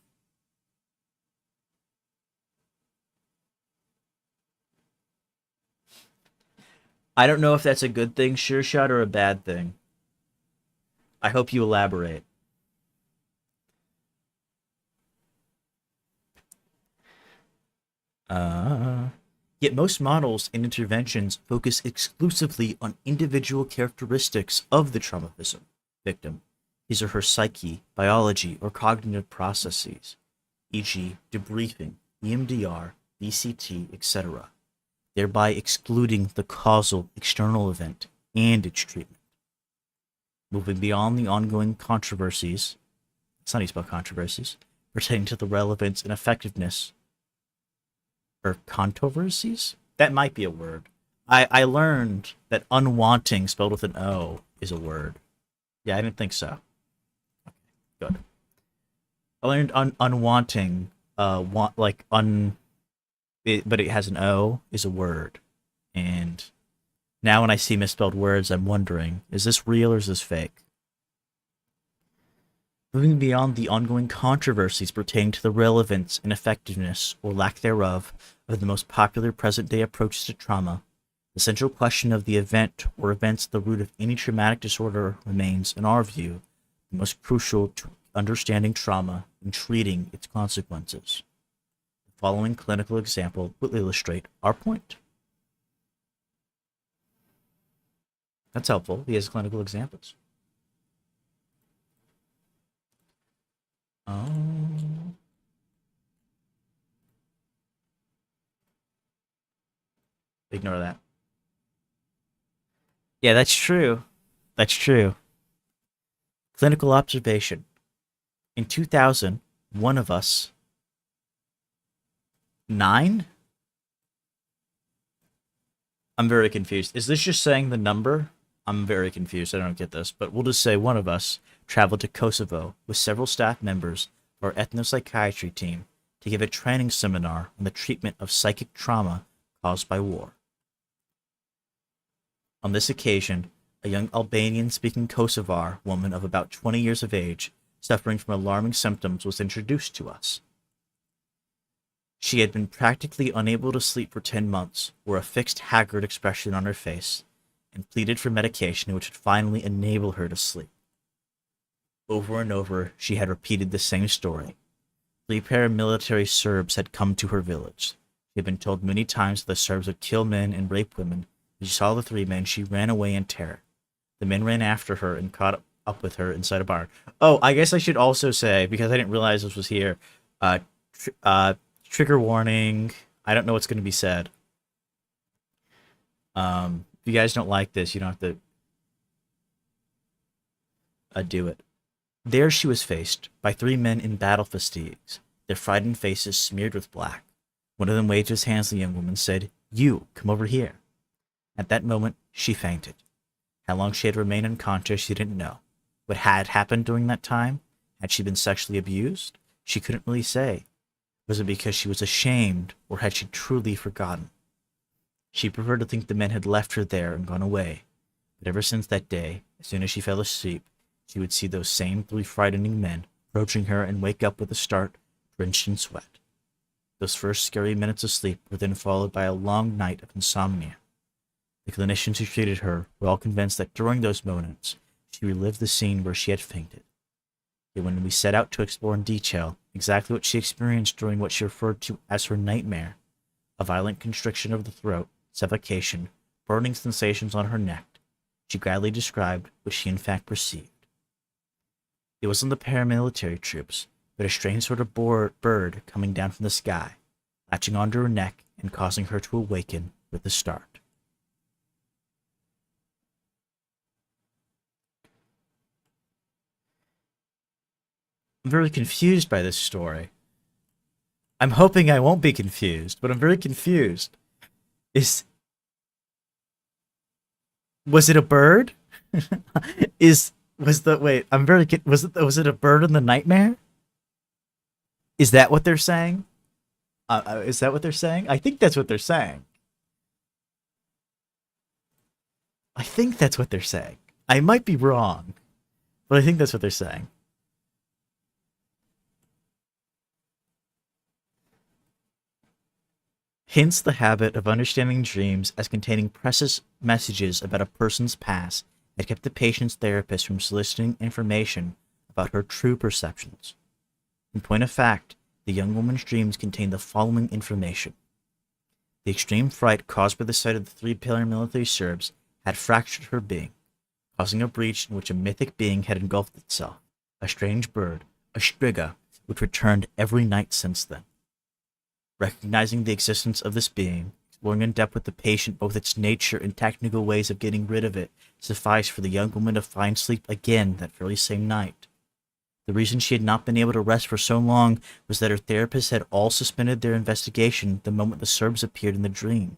I don't know if that's a good thing, Sure Shot, or a bad thing. I hope you elaborate. Yet most models and interventions focus exclusively on individual characteristics of the trauma victim, his or her psyche, biology, or cognitive processes, e.g. debriefing, EMDR, BCT, etc., thereby excluding the causal external event and its treatment. Moving beyond the ongoing controversies, it's not how you spell controversies, pertaining to the relevance and effectiveness or controversies? That might be a word. I learned that unwanting spelled with an O is a word. Yeah, I didn't think so. Okay, good. I learned unwanting, but it has an O is a word. And now when I see misspelled words, I'm wondering, is this real or is this fake? Moving beyond the ongoing controversies pertaining to the relevance and effectiveness, or lack thereof, of the most popular present-day approaches to trauma, the central question of the event or events at the root of any traumatic disorder remains, in our view, the most crucial to understanding trauma and treating its consequences. The following clinical example will illustrate our point. That's helpful. He has clinical examples. Ignore that. Yeah, that's true. That's true. Clinical observation. In 2000, one of us, 9? I'm very confused. Is this just saying the number? I'm very confused. I don't get this. But we'll just say one of us traveled to Kosovo with several staff members of our ethnopsychiatry team to give a training seminar on the treatment of psychic trauma caused by war. On this occasion, a young Albanian-speaking Kosovar woman of about 20 years of age, suffering from alarming symptoms, was introduced to us. She had been practically unable to sleep for 10 months, wore a fixed, haggard expression on her face, and pleaded for medication which would finally enable her to sleep. Over and over, she had repeated the same story. 3 paramilitary Serbs had come to her village. She had been told many times that the Serbs would kill men and rape women. When she saw the 3 men, she ran away in terror. The men ran after her and caught up with her inside a bar. Oh, I guess I should also say, because I didn't realize this was here, trigger warning. I don't know what's going to be said. If you guys don't like this, you don't have to do it. There she was faced by 3 men in battle fatigues, their frightened faces smeared with black. One of them waved his hands to the young woman and said, "You, come over here." At that moment, she fainted. How long she had remained unconscious, she didn't know. What had happened during that time? Had she been sexually abused? She couldn't really say. Was it because she was ashamed, or had she truly forgotten? She preferred to think the men had left her there and gone away. But ever since that day, as soon as she fell asleep, she would see those same 3 frightening men approaching her and wake up with a start, drenched in sweat. Those first scary minutes of sleep were then followed by a long night of insomnia. The clinicians who treated her were all convinced that during those moments, she relived the scene where she had fainted. Yet when we set out to explore in detail exactly what she experienced during what she referred to as her nightmare, a violent constriction of the throat, suffocation, burning sensations on her neck, she gladly described what she in fact perceived. It wasn't the paramilitary troops, but a strange sort of bird coming down from the sky, latching onto her neck and causing her to awaken with a start. I'm very confused by this story. I'm hoping I won't be confused, but I'm very confused. Was it a bird? Was it a bird in the nightmare? Is that what they're saying? Is that what they're saying? I think that's what they're saying. I think that's what they're saying. I might be wrong, but I think that's what they're saying. Hence the habit of understanding dreams as containing precious messages about a person's past had kept the patient's therapist from soliciting information about her true perceptions. In point of fact, the young woman's dreams contained the following information. The extreme fright caused by the sight of the 3 paramilitary Serbs had fractured her being, causing a breach in which a mythic being had engulfed itself, a strange bird, a striga, which returned every night since then. Recognizing the existence of this being, exploring in depth with the patient both its nature and technical ways of getting rid of it, sufficed for the young woman to find sleep again that very same night. The reason she had not been able to rest for so long was that her therapist had all suspended their investigation the moment the Serbs appeared in the dream.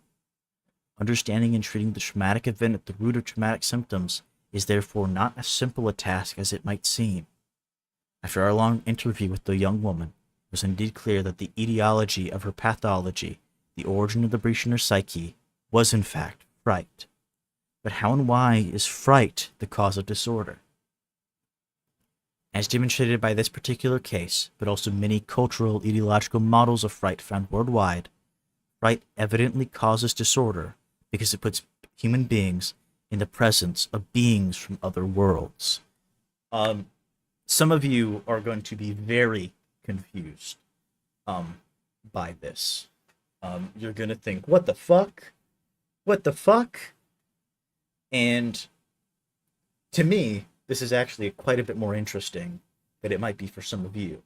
Understanding and treating the traumatic event at the root of traumatic symptoms is therefore not as simple a task as it might seem. After our long interview with the young woman, it was indeed clear that the etiology of her pathology, the origin of the breach in her psyche, was in fact fright. But how and why is fright the cause of disorder? As demonstrated by this particular case, but also many cultural etiological models of fright found worldwide, fright evidently causes disorder because it puts human beings in the presence of beings from other worlds. Some of you are going to be very confused by this. You're going to think, what the fuck? What the fuck? And to me, this is actually quite a bit more interesting than it might be for some of you.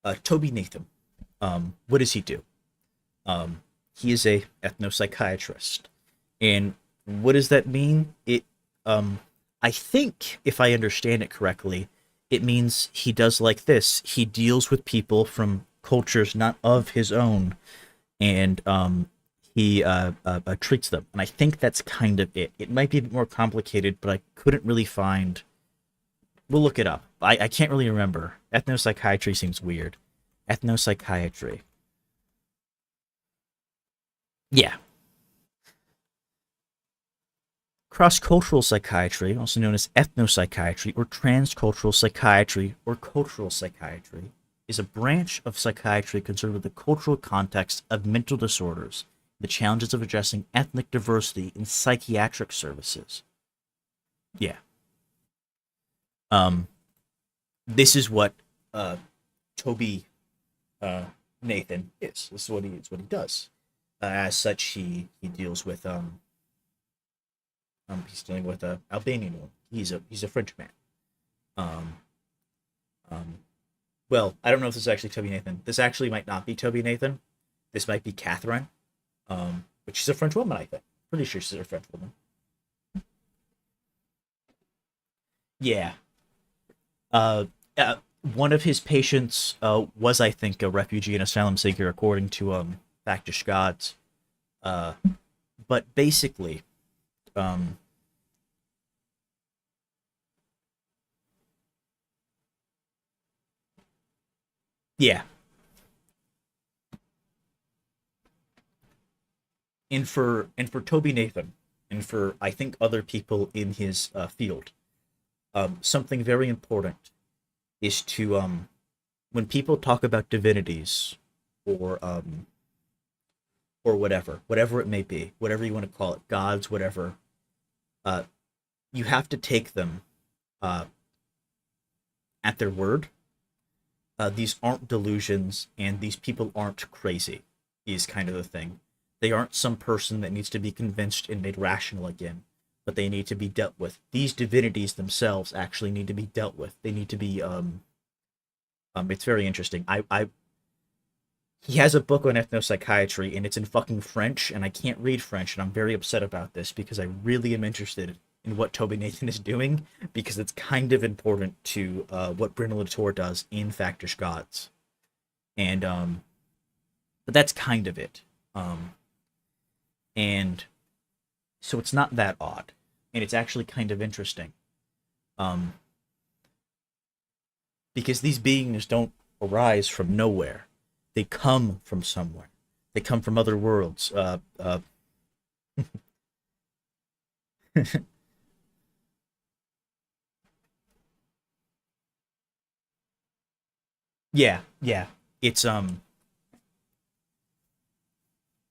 Tobie Nathan. What does he do? He is a ethnopsychiatrist. And what does that mean? I think, if I understand it correctly, it means he does like this. He deals with people from cultures not of his own, and he treats them. And I think that's kind of it. It might be a bit more complicated, but I couldn't really find. We'll look it up. I can't really remember. Ethnopsychiatry seems weird. Ethnopsychiatry. Yeah. Cross-cultural psychiatry, also known as ethnopsychiatry or transcultural psychiatry or cultural psychiatry, is a branch of psychiatry concerned with the cultural context of mental disorders, the challenges of addressing ethnic diversity in psychiatric services. Yeah. This is what Tobie Nathan is. This is what he does. As such, he deals with he's dealing with a Albanian woman. He's a French man. Um, well, I don't know if this is actually Tobie Nathan. This actually might not be Tobie Nathan. This might be Catherine. But she's a French woman, I think. Pretty sure she's a French woman. Yeah. Uh, One of his patients was, I think, a refugee and asylum seeker, according to Factish Gods. But basically, yeah. And for Tobie Nathan, and for I think other people in his field, something very important is to when people talk about divinities or whatever it may be, whatever you want to call it, gods, whatever, uh, you have to take them at their word. These aren't delusions, and these people aren't crazy, is kind of the thing. They aren't some person that needs to be convinced and made rational again, but they need to be dealt with. These divinities themselves actually need to be dealt with. They need to be it's very interesting. He has a book on ethnopsychiatry, and it's in fucking French, and I can't read French, and I'm very upset about this because I really am interested in what Tobie Nathan is doing, because it's kind of important to what Brynn Latour does in Factish Gods. And but that's kind of it. And so it's not that odd, and it's actually kind of interesting. Because these beings don't arise from nowhere. They come from somewhere. They come from other worlds. Yeah, yeah. It's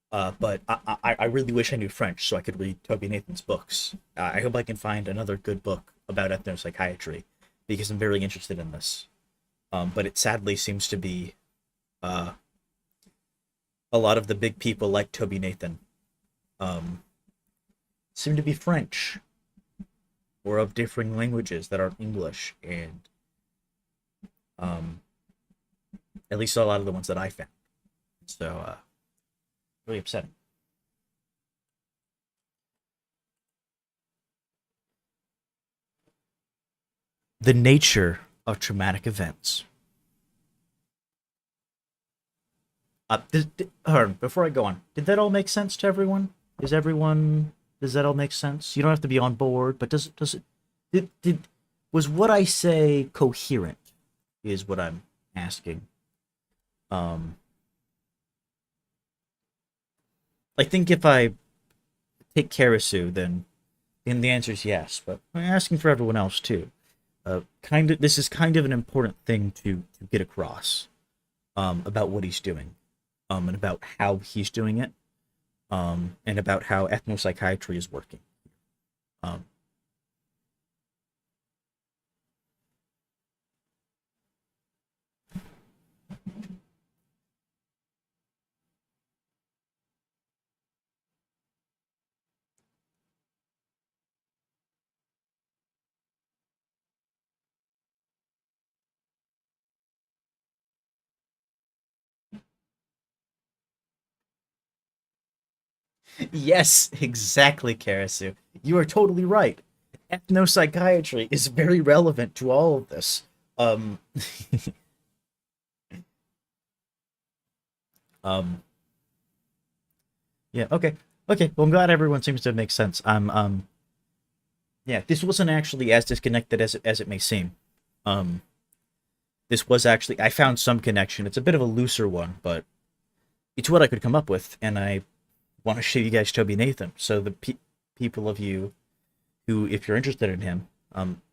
but I really wish I knew French so I could read Tobie Nathan's books. I hope I can find another good book about ethnopsychiatry because I'm very interested in this. But it sadly seems to be a lot of the big people like Tobie Nathan seem to be French or of differing languages that aren't English, and at least a lot of the ones that I found. So really upsetting. The nature of traumatic events. Hold on, before I go on, did that all make sense to everyone? Does that all make sense? You don't have to be on board, but does it, was what I say coherent, is what I'm asking. I think if I take Karasu, then the answer is yes, but I'm asking for everyone else too. This is kind of an important thing to get across about what he's doing, and about how he's doing it, and about how ethnopsychiatry is working. Um, Yes, exactly, Karasu. You are totally right. Ethnopsychiatry is very relevant to all of this. Um, um, yeah, okay. Okay, well, I'm glad everyone seems to make sense. Yeah, this wasn't actually as disconnected as it may seem. Um, this was actually, I found some connection. It's a bit of a looser one, but it's what I could come up with, and I want to show you guys Tobie Nathan. So the people of you who, if you're interested in him,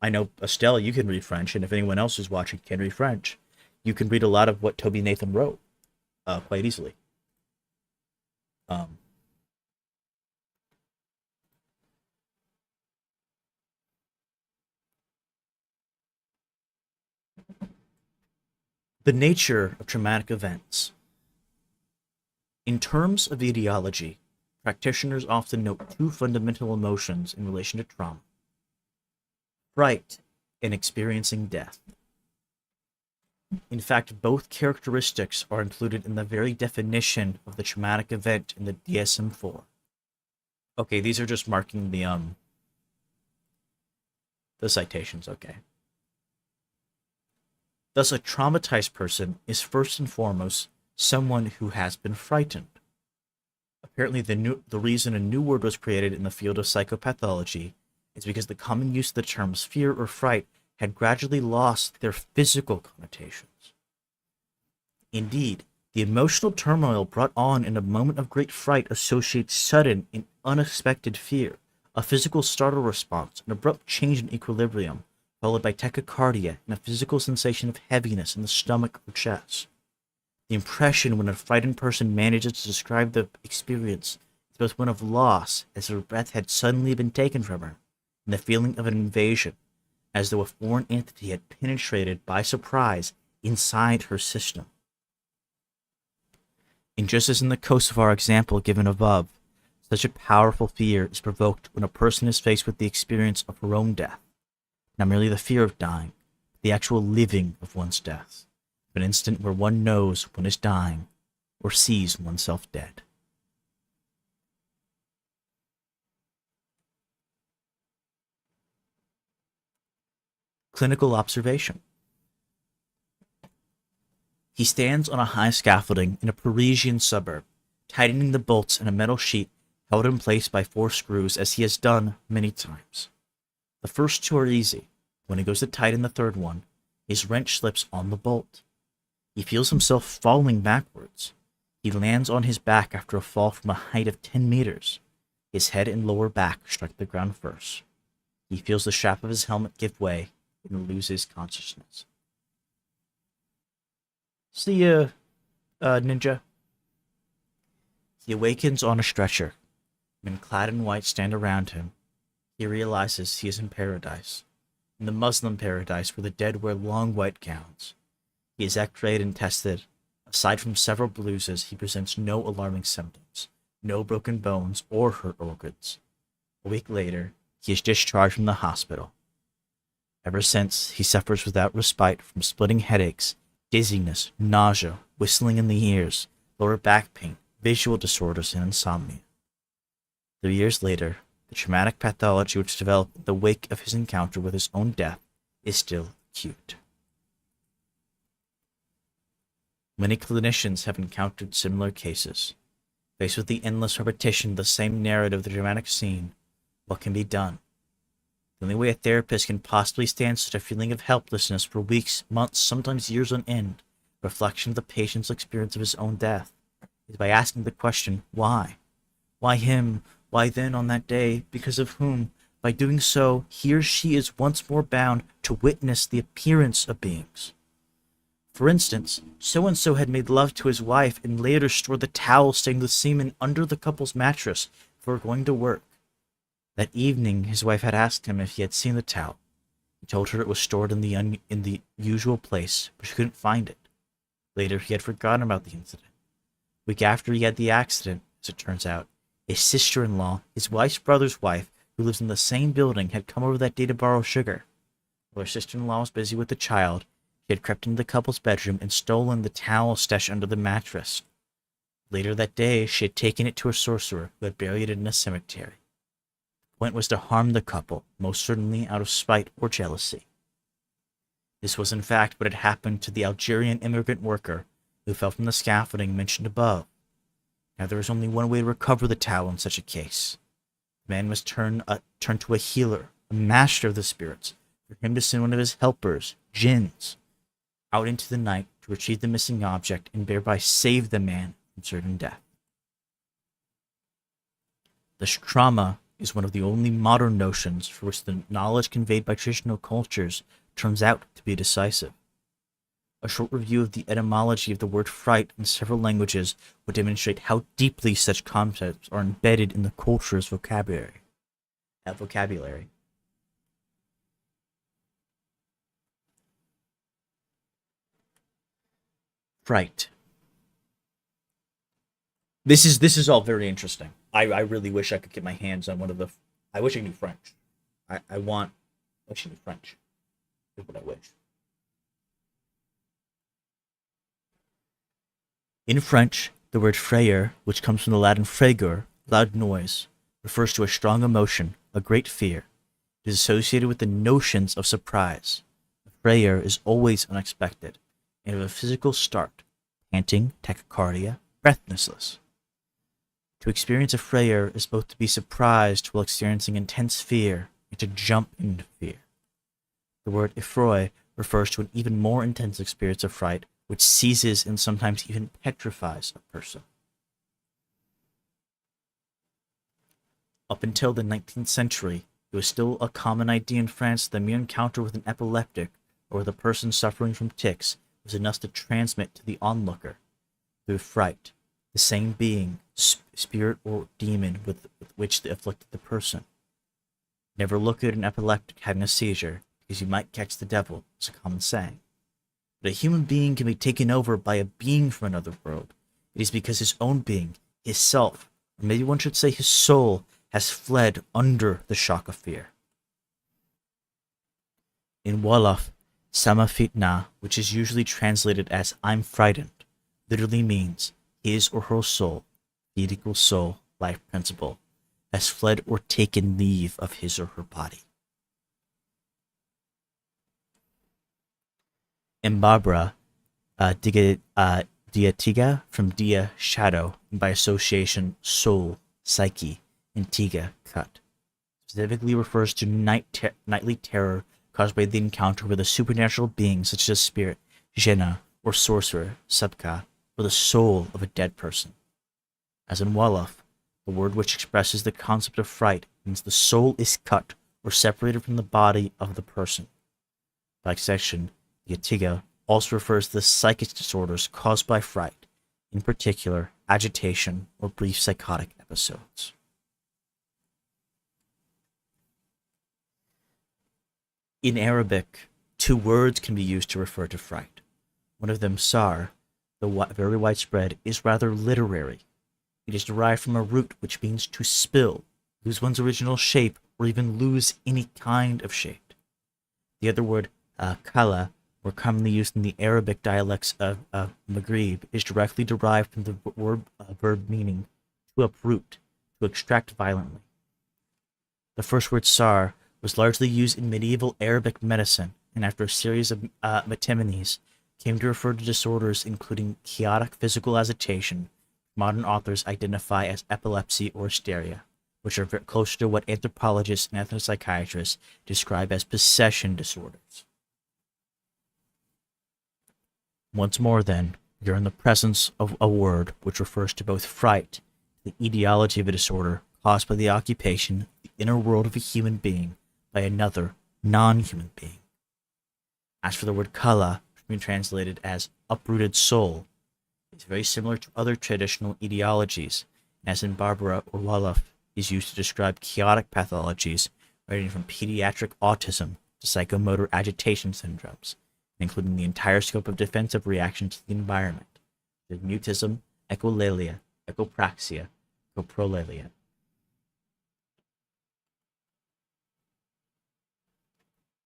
I know Estelle, you can read French, and if anyone else who's watching can read French, you can read a lot of what Tobie Nathan wrote quite easily. Um, the nature of traumatic events. In terms of etiology, practitioners often note two fundamental emotions in relation to trauma: fright and experiencing death. In fact, both characteristics are included in the very definition of the traumatic event in the DSM-4. Okay, these are just marking the citations, okay. Thus, a traumatized person is first and foremost someone who has been frightened. Apparently, the reason a new word was created in the field of psychopathology is because the common use of the terms fear or fright had gradually lost their physical connotations. Indeed, the emotional turmoil brought on in a moment of great fright associates sudden and unexpected fear, a physical startle response, an abrupt change in equilibrium, followed by tachycardia and a physical sensation of heaviness in the stomach or chest. The impression when a frightened person manages to describe the experience is both one of loss, as her breath had suddenly been taken from her, and the feeling of an invasion, as though a foreign entity had penetrated by surprise inside her system. And just as in the Kosovar example given above, such a powerful fear is provoked when a person is faced with the experience of her own death, not merely the fear of dying, but the actual living of one's death, an instant where one knows one is dying or sees oneself dead. Clinical observation. He stands on a high scaffolding in a Parisian suburb, tightening the bolts in a metal sheet held in place by 4 screws, as he has done many times. The first 2 are easy. When he goes to tighten the 3rd one, his wrench slips on the bolt. He feels himself falling backwards. He lands on his back after a fall from a height of 10 meters. His head and lower back strike the ground first. He feels the strap of his helmet give way and loses consciousness. See ya, ninja. He awakens on a stretcher. Men clad in white stand around him. He realizes he is in paradise, in the Muslim paradise where the dead wear long white gowns. He is x-rayed and tested. Aside from several bruises, he presents no alarming symptoms, no broken bones or hurt organs. A week later, he is discharged from the hospital. Ever since, he suffers without respite from splitting headaches, dizziness, nausea, whistling in the ears, lower back pain, visual disorders, and insomnia. 3 years later, the traumatic pathology which developed in the wake of his encounter with his own death is still acute. Many clinicians have encountered similar cases. Faced with the endless repetition of the same narrative of the dramatic scene, what can be done? The only way a therapist can possibly stand such a feeling of helplessness for weeks, months, sometimes years on end, reflection of the patient's experience of his own death, is by asking the question, why? Why him? Why then on that day? Because of whom? By doing so, he or she is once more bound to witness the appearance of beings. For instance, so-and-so had made love to his wife and later stored the towel stained with semen under the couple's mattress before going to work. That evening, his wife had asked him if he had seen the towel. He told her it was stored in the usual place, but she couldn't find it. Later, he had forgotten about the incident. A week after he had the accident, as it turns out, his sister-in-law, his wife's brother's wife, who lives in the same building, had come over that day to borrow sugar. While her sister-in-law was busy with the child, she had crept into the couple's bedroom and stolen the towel stashed under the mattress. Later that day, she had taken it to a sorcerer who had buried it in a cemetery. The point was to harm the couple, most certainly out of spite or jealousy. This was in fact what had happened to the Algerian immigrant worker who fell from the scaffolding mentioned above. Now there is only one way to recover the towel in such a case. The man must turn to a healer, a master of the spirits, for him to send one of his helpers, jinns, out into the night to retrieve the missing object and thereby save the man from certain death. The trauma is one of the only modern notions for which the knowledge conveyed by traditional cultures turns out to be decisive. A short review of the etymology of the word fright in several languages would demonstrate how deeply such concepts are embedded in the culture's vocabulary. Fright. This is all very interesting. I really wish I could get my hands on one of the. I wish I knew French. I wish I knew French. Is what I wish. In French, the word frayeur, which comes from the Latin frayeur, loud noise, refers to a strong emotion, a great fear. It is associated with the notions of surprise. A frayeur is always unexpected, and of a physical start, panting, tachycardia, breathlessness. To experience a frayeur is both to be surprised while experiencing intense fear and to jump into fear. The word effroi refers to an even more intense experience of fright, which seizes and sometimes even petrifies a person. Up until the 19th century, it was still a common idea in France that the mere encounter with an epileptic or with a person suffering from tics was enough to transmit to the onlooker, through fright, the same being, spirit or demon with which they afflicted the person. Never look at an epileptic having a seizure, because you might catch the devil, is a common saying. But a human being can be taken over by a being from another world. It is because his own being, his self, or maybe one should say his soul, has fled under the shock of fear. In Wolof, sama fitna, which is usually translated as I'm frightened, literally means his or her soul, feet equals soul, life principle, has fled or taken leave of his or her body. In Barbara, diatiga from dia, shadow, and by association, soul, psyche, and tiga, cut, specifically refers to nightly terror caused by the encounter with a supernatural being such as a spirit, jena, or sorcerer, sabka, or the soul of a dead person. As in Wolof, the word which expresses the concept of fright means the soul is cut or separated from the body of the person. By extension, the atiga also refers to the psychic disorders caused by fright, in particular agitation or brief psychotic episodes. In Arabic, two words can be used to refer to fright. One of them, sar, though very widespread, is rather literary. It is derived from a root which means to spill, lose one's original shape, or even lose any kind of shape. The other word, kala, more commonly used in the Arabic dialects of Maghreb, is directly derived from the verb meaning to uproot, to extract violently. The first word sar was largely used in medieval Arabic medicine, and after a series of metimonies, came to refer to disorders including chaotic physical agitation, modern authors identify as epilepsy or hysteria, which are very closer to what anthropologists and ethnopsychiatrists describe as possession disorders. Once more, then, we are in the presence of a word which refers to both fright, the etiology of a disorder caused by the occupation of the inner world of a human being by another non-human being. As for the word kala, which can be translated as uprooted soul, it's very similar to other traditional etiologies, and as in Barbara or Wolof, is used to describe chaotic pathologies ranging from pediatric autism to psychomotor agitation syndromes, including the entire scope of defensive reactions to the environment, the mutism, echolalia, echopraxia, coprolalia.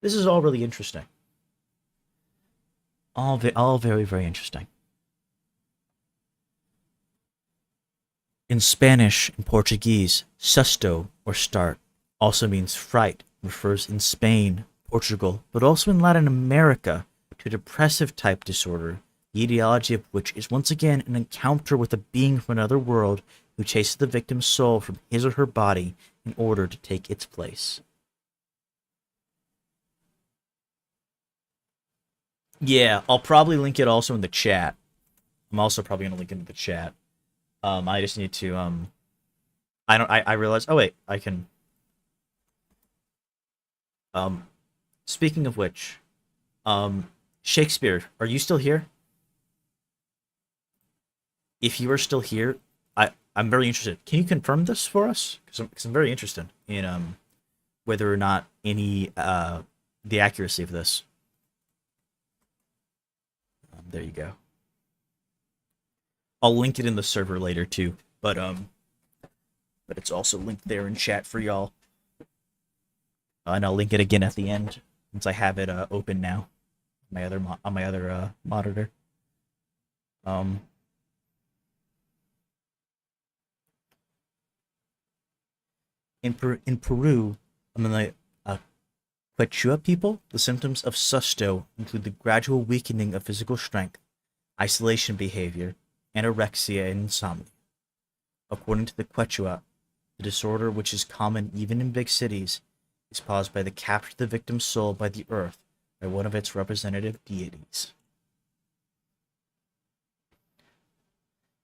This is all really interesting. All very, very interesting. In Spanish and Portuguese, susto, or start, also means fright, refers in Spain, Portugal, but also in Latin America to a depressive type disorder, the etiology of which is once again an encounter with a being from another world who chases the victim's soul from his or her body in order to take its place. Yeah, I'll probably link it also in the chat. I'm also probably gonna link it in the chat. I just need to I realized, oh wait, I can speaking of which, Shakespeare, are you still here? If you are still here, I'm very interested. Can you confirm this for us? Because I'm very interested in whether or not any the accuracy of this. There you go. I'll link it in the server later too, but it's also linked there in chat for y'all. And I'll link it again at the end since I have it open now, on my other monitor. In Peru, among the Quechua people, the symptoms of susto include the gradual weakening of physical strength, isolation behavior, anorexia, and insomnia. According to the Quechua, the disorder, which is common even in big cities, is caused by the capture of the victim's soul by the earth by one of its representative deities.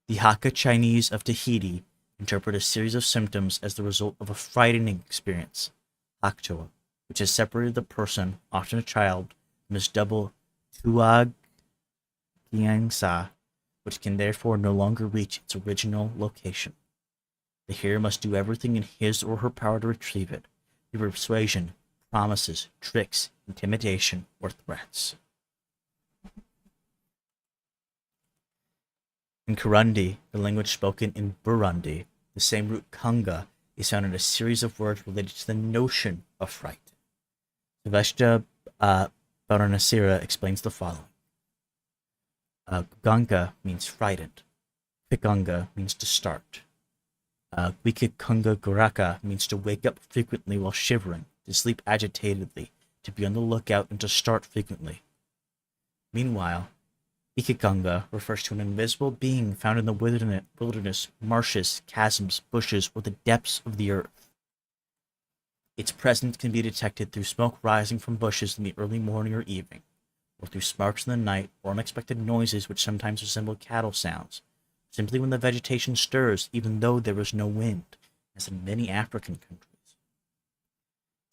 The Hakka Chinese of Tahiti interpret a series of symptoms as the result of a frightening experience, Haktoa, which has separated the person, often a child, from his double Tuag Giangsa, which can therefore no longer reach its original location. The hearer must do everything in his or her power to retrieve it, through persuasion, promises, tricks, intimidation, or threats. In Kirundi, the language spoken in Burundi, the same root kanga is found in a series of words related to the notion of fright. Sylvester Baranasira explains the following. Ganga means frightened. Pikanga means to start. Wikikunga Guraka means to wake up frequently while shivering, to sleep agitatedly, to be on the lookout, and to start frequently. Meanwhile, Ikiganga refers to an invisible being found in the wilderness, marshes, chasms, bushes, or the depths of the earth. Its presence can be detected through smoke rising from bushes in the early morning or evening, or through sparks in the night, or unexpected noises which sometimes resemble cattle sounds, simply when the vegetation stirs even though there is no wind, as in many African countries.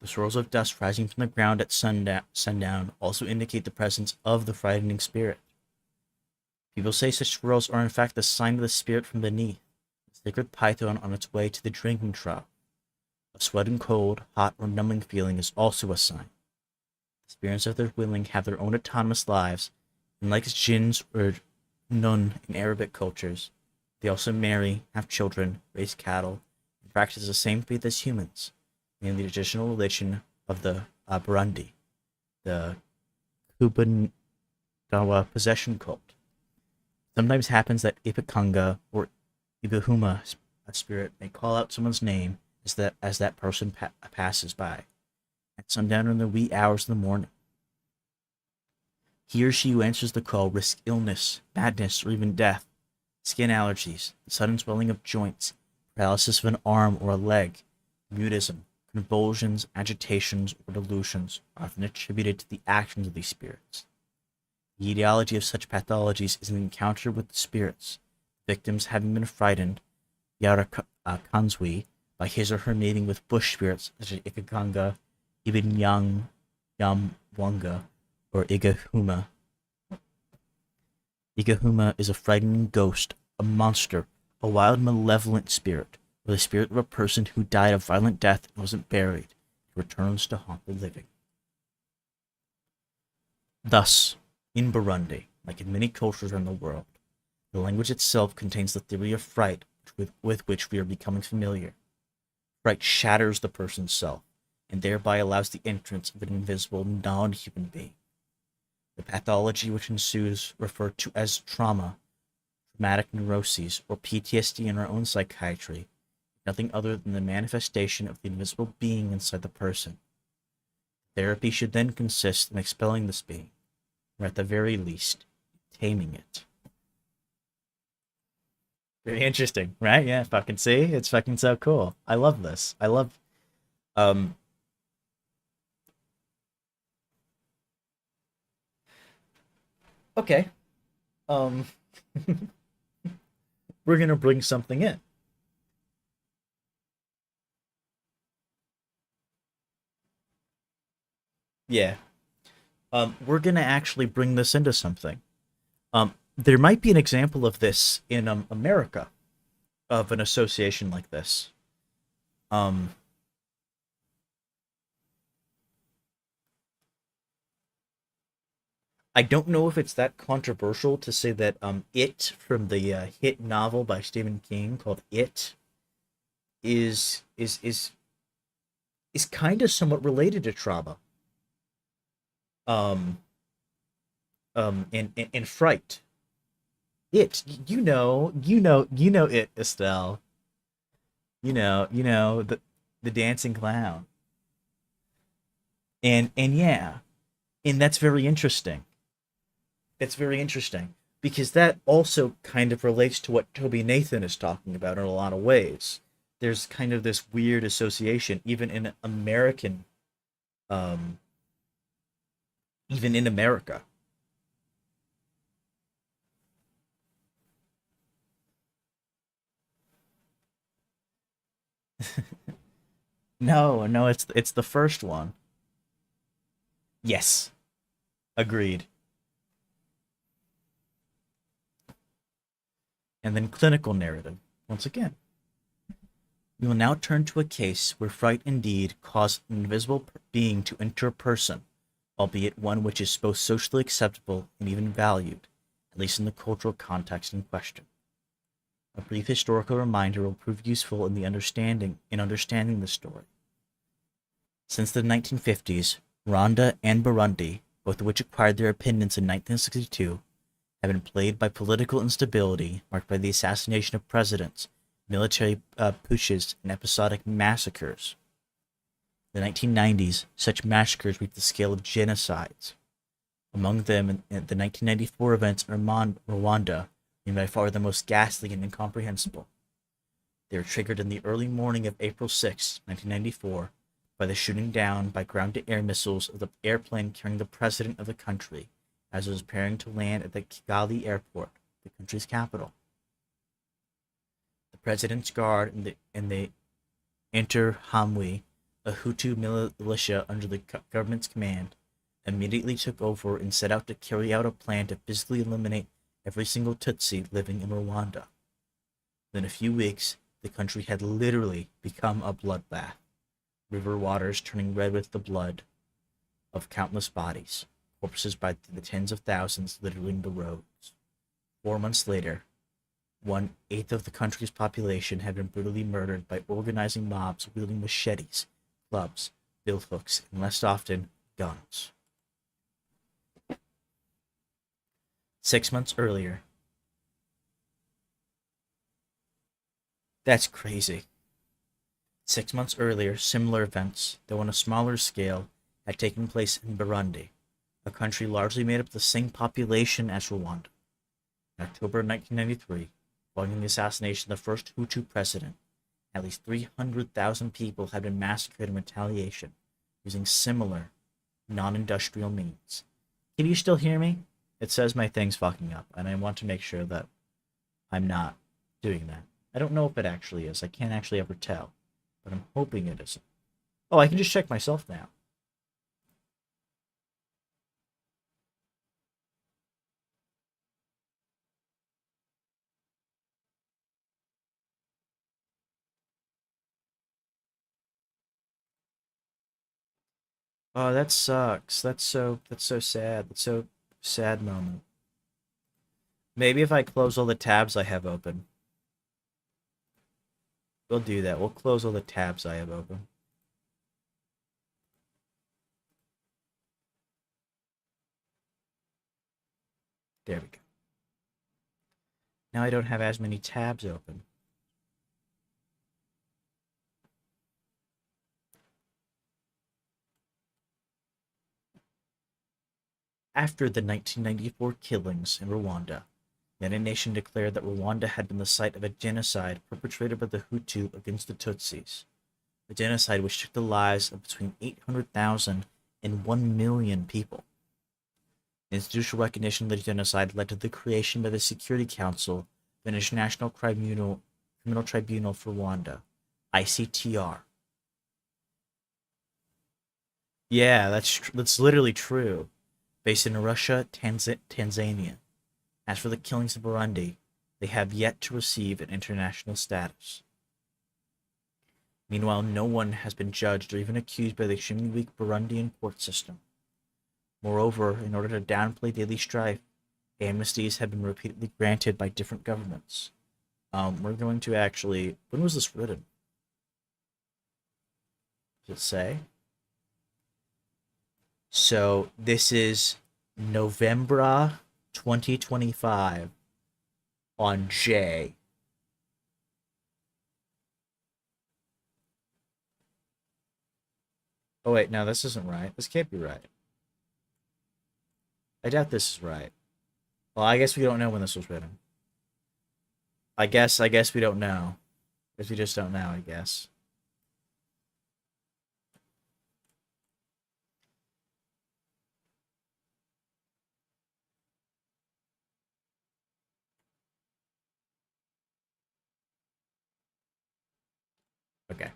The swirls of dust rising from the ground at sundown also indicate the presence of the frightening spirit. People say such swirls are in fact the sign of the spirit from beneath, the sacred python on its way to the drinking trough. A sudden cold, hot, or numbing feeling is also a sign. The spirits of their willing have their own autonomous lives, and like jinns or nun in Arabic cultures, they also marry, have children, raise cattle, and practice the same faith as humans, in the traditional religion of the Burundi, the Kubanawa possession cult. Sometimes happens that Ipikanga or Ibihuma, a spirit, may call out someone's name as that person passes by, at sundown or in the wee hours of the morning. He or she who answers the call risks illness, madness, or even death. Skin allergies, the sudden swelling of joints, paralysis of an arm or a leg, mutism, convulsions, agitations, or delusions are often attributed to the actions of these spirits. The etiology of such pathologies is an encounter with the spirits, victims having been frightened, Yarakanzwi, by his or her mating with bush spirits such as Ikiganga, Ibinyang, Yamwanga, or Igahuma. Igahuma is a frightening ghost, a monster, a wild malevolent spirit, or the spirit of a person who died a violent death and wasn't buried, and returns to haunt the living. Thus, in Burundi, like in many cultures around the world, the language itself contains the theory of fright with which we are becoming familiar. Fright shatters the person's self, and thereby allows the entrance of an invisible, non-human being. The pathology which ensues, referred to as trauma, traumatic neuroses, or PTSD in our own psychiatry, nothing other than the manifestation of the invisible being inside the person. Therapy should then consist in expelling this being, or at the very least, taming it. Very interesting, right? Yeah, fucking see? It's fucking so cool. I love this. I love, um, okay. Um, we're gonna bring something in. Yeah. We're gonna actually bring this into something. There might be an example of this in America, of an association like this. Um, I don't know if it's that controversial to say that It from the hit novel by Stephen King called It is kind of somewhat related to trauma. Um, and fright. It, you know it, Estelle. You know the dancing clown. And yeah, and that's very interesting. It's very interesting because that also kind of relates to what Toby Nathan is talking about in a lot of ways. There's kind of this weird association, um, even in America. No, no, it's the first one. Yes, agreed. And then clinical narrative. Once again, we will now turn to a case where fright indeed caused an invisible being to enter a person, albeit one which is both socially acceptable and even valued, at least in the cultural context in question. A brief historical reminder will prove useful in understanding the story. Since the 1950s, Rwanda and Burundi, both of which acquired their independence in 1962, have been plagued by political instability marked by the assassination of presidents, military pushes, and episodic massacres. In the 1990s, such massacres reached the scale of genocides. Among them, the 1994 events in Rwanda being by far the most ghastly and incomprehensible. They were triggered in the early morning of April 6, 1994, by the shooting down by ground-to-air missiles of the airplane carrying the president of the country as it was preparing to land at the Kigali airport, the country's capital. The president's guard and the Interahamwe, a Hutu militia under the government's command, immediately took over and set out to carry out a plan to physically eliminate every single Tutsi living in Rwanda. Within a few weeks, the country had literally become a bloodbath, river waters turning red with the blood of countless bodies, corpses by the tens of thousands littering the roads. 4 months later, 1/8 of the country's population had been brutally murdered by organizing mobs wielding machetes, clubs, billhooks, and less often, guns. 6 months earlier, that's crazy. 6 months earlier, similar events, though on a smaller scale, had taken place in Burundi, a country largely made up of the same population as Rwanda. In October 1993, following the assassination of the first Hutu president, at least 300,000 people had been massacred in retaliation, using similar, non-industrial means. Can you still hear me? It says my thing's fucking up, and I want to make sure that I'm not doing that. I don't know if it actually is. I can't actually ever tell, but I'm hoping it isn't. Oh, I can just check myself now. Oh, that sucks. That's so sad. That's so sad moment. Maybe if I close all the tabs I have open. We'll do that. We'll close all the tabs I have open. There we go. Now I don't have as many tabs open. After the 1994 killings in Rwanda, the United Nations declared that Rwanda had been the site of a genocide perpetrated by the Hutu against the Tutsis. A genocide which took the lives of between 800,000 and 1 million people. Institutional recognition of the genocide led to the creation by the Security Council of an International Criminal Tribunal for Rwanda, ICTR. Yeah, that's literally true. Based in Russia, Tanzania. As for the killings of Burundi, they have yet to receive an international status. Meanwhile, no one has been judged or even accused by the extremely weak Burundian court system. Moreover, in order to downplay daily strife, amnesties have been repeatedly granted by different governments. We're going to actually... When was this written? Does it say? So, this is November 2025 on J. Oh wait, no, this isn't right. This can't be right. I doubt this is right. Well, I guess we don't know when this was written. I guess we don't know. I guess we just don't know, I guess. Okay.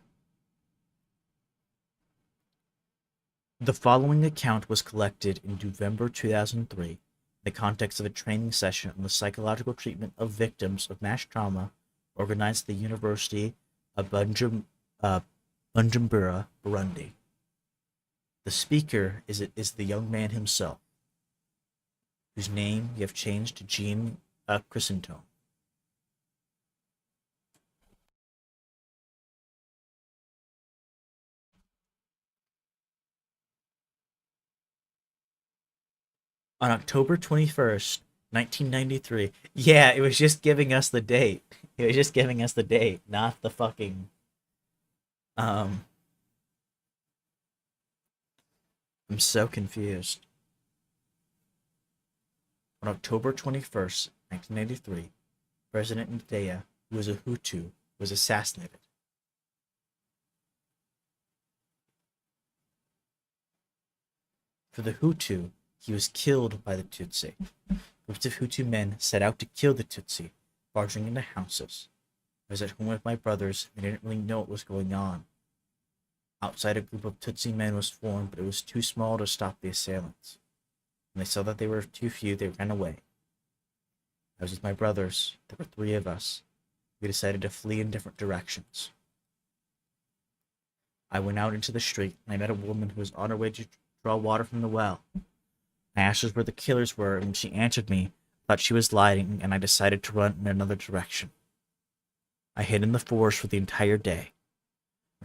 The following account was collected in November 2003 in the context of a training session on the psychological treatment of victims of mass trauma organized at the University of Bujumbura, Burundi. The speaker is the young man himself, whose name we have changed to Jean Chrysantome. On October 21st, 1993. Yeah, it was just giving us the date. It was just giving us the date, not the fucking... I'm so confused. On October 21st, 1993, President Ndaya, who was a Hutu, was assassinated. For the Hutu, he was killed by the Tutsi. Groups of Hutu men set out to kill the Tutsi, barging into houses. I was at home with my brothers and didn't really know what was going on. Outside, a group of Tutsi men was formed, but it was too small to stop the assailants. When they saw that they were too few, they ran away. I was with my brothers. There were 3 of us. We decided to flee in different directions. I went out into the street and I met a woman who was on her way to draw water from the well. I asked her where the killers were, and she answered me, thought she was lying, and I decided to run in another direction. I hid in the forest for the entire day.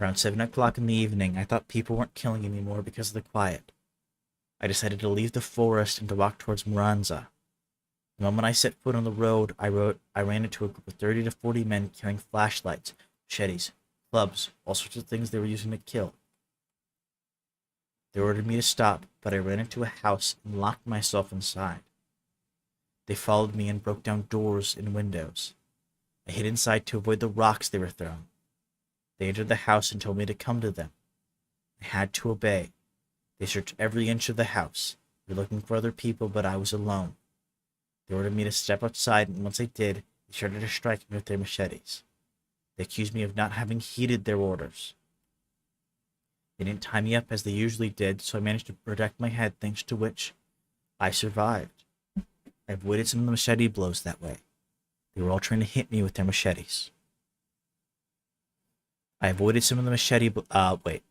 Around 7 o'clock in the evening, I thought people weren't killing anymore because of the quiet. I decided to leave the forest and to walk towards Muranza. The moment I set foot on the road, I ran into a group of 30 to 40 men carrying flashlights, machetes, clubs, all sorts of things they were using to kill. They ordered me to stop, but I ran into a house and locked myself inside. They followed me and broke down doors and windows. I hid inside to avoid the rocks they were throwing. They entered the house and told me to come to them. I had to obey. They searched every inch of the house. They were looking for other people, but I was alone. They ordered me to step outside, and once I did, they started to strike me with their machetes. They accused me of not having heeded their orders. They didn't tie me up as they usually did, so I managed to protect my head, thanks to which I survived. I avoided some of the machete blows that way. They were all trying to hit me with their machetes. I avoided some of the machete wait.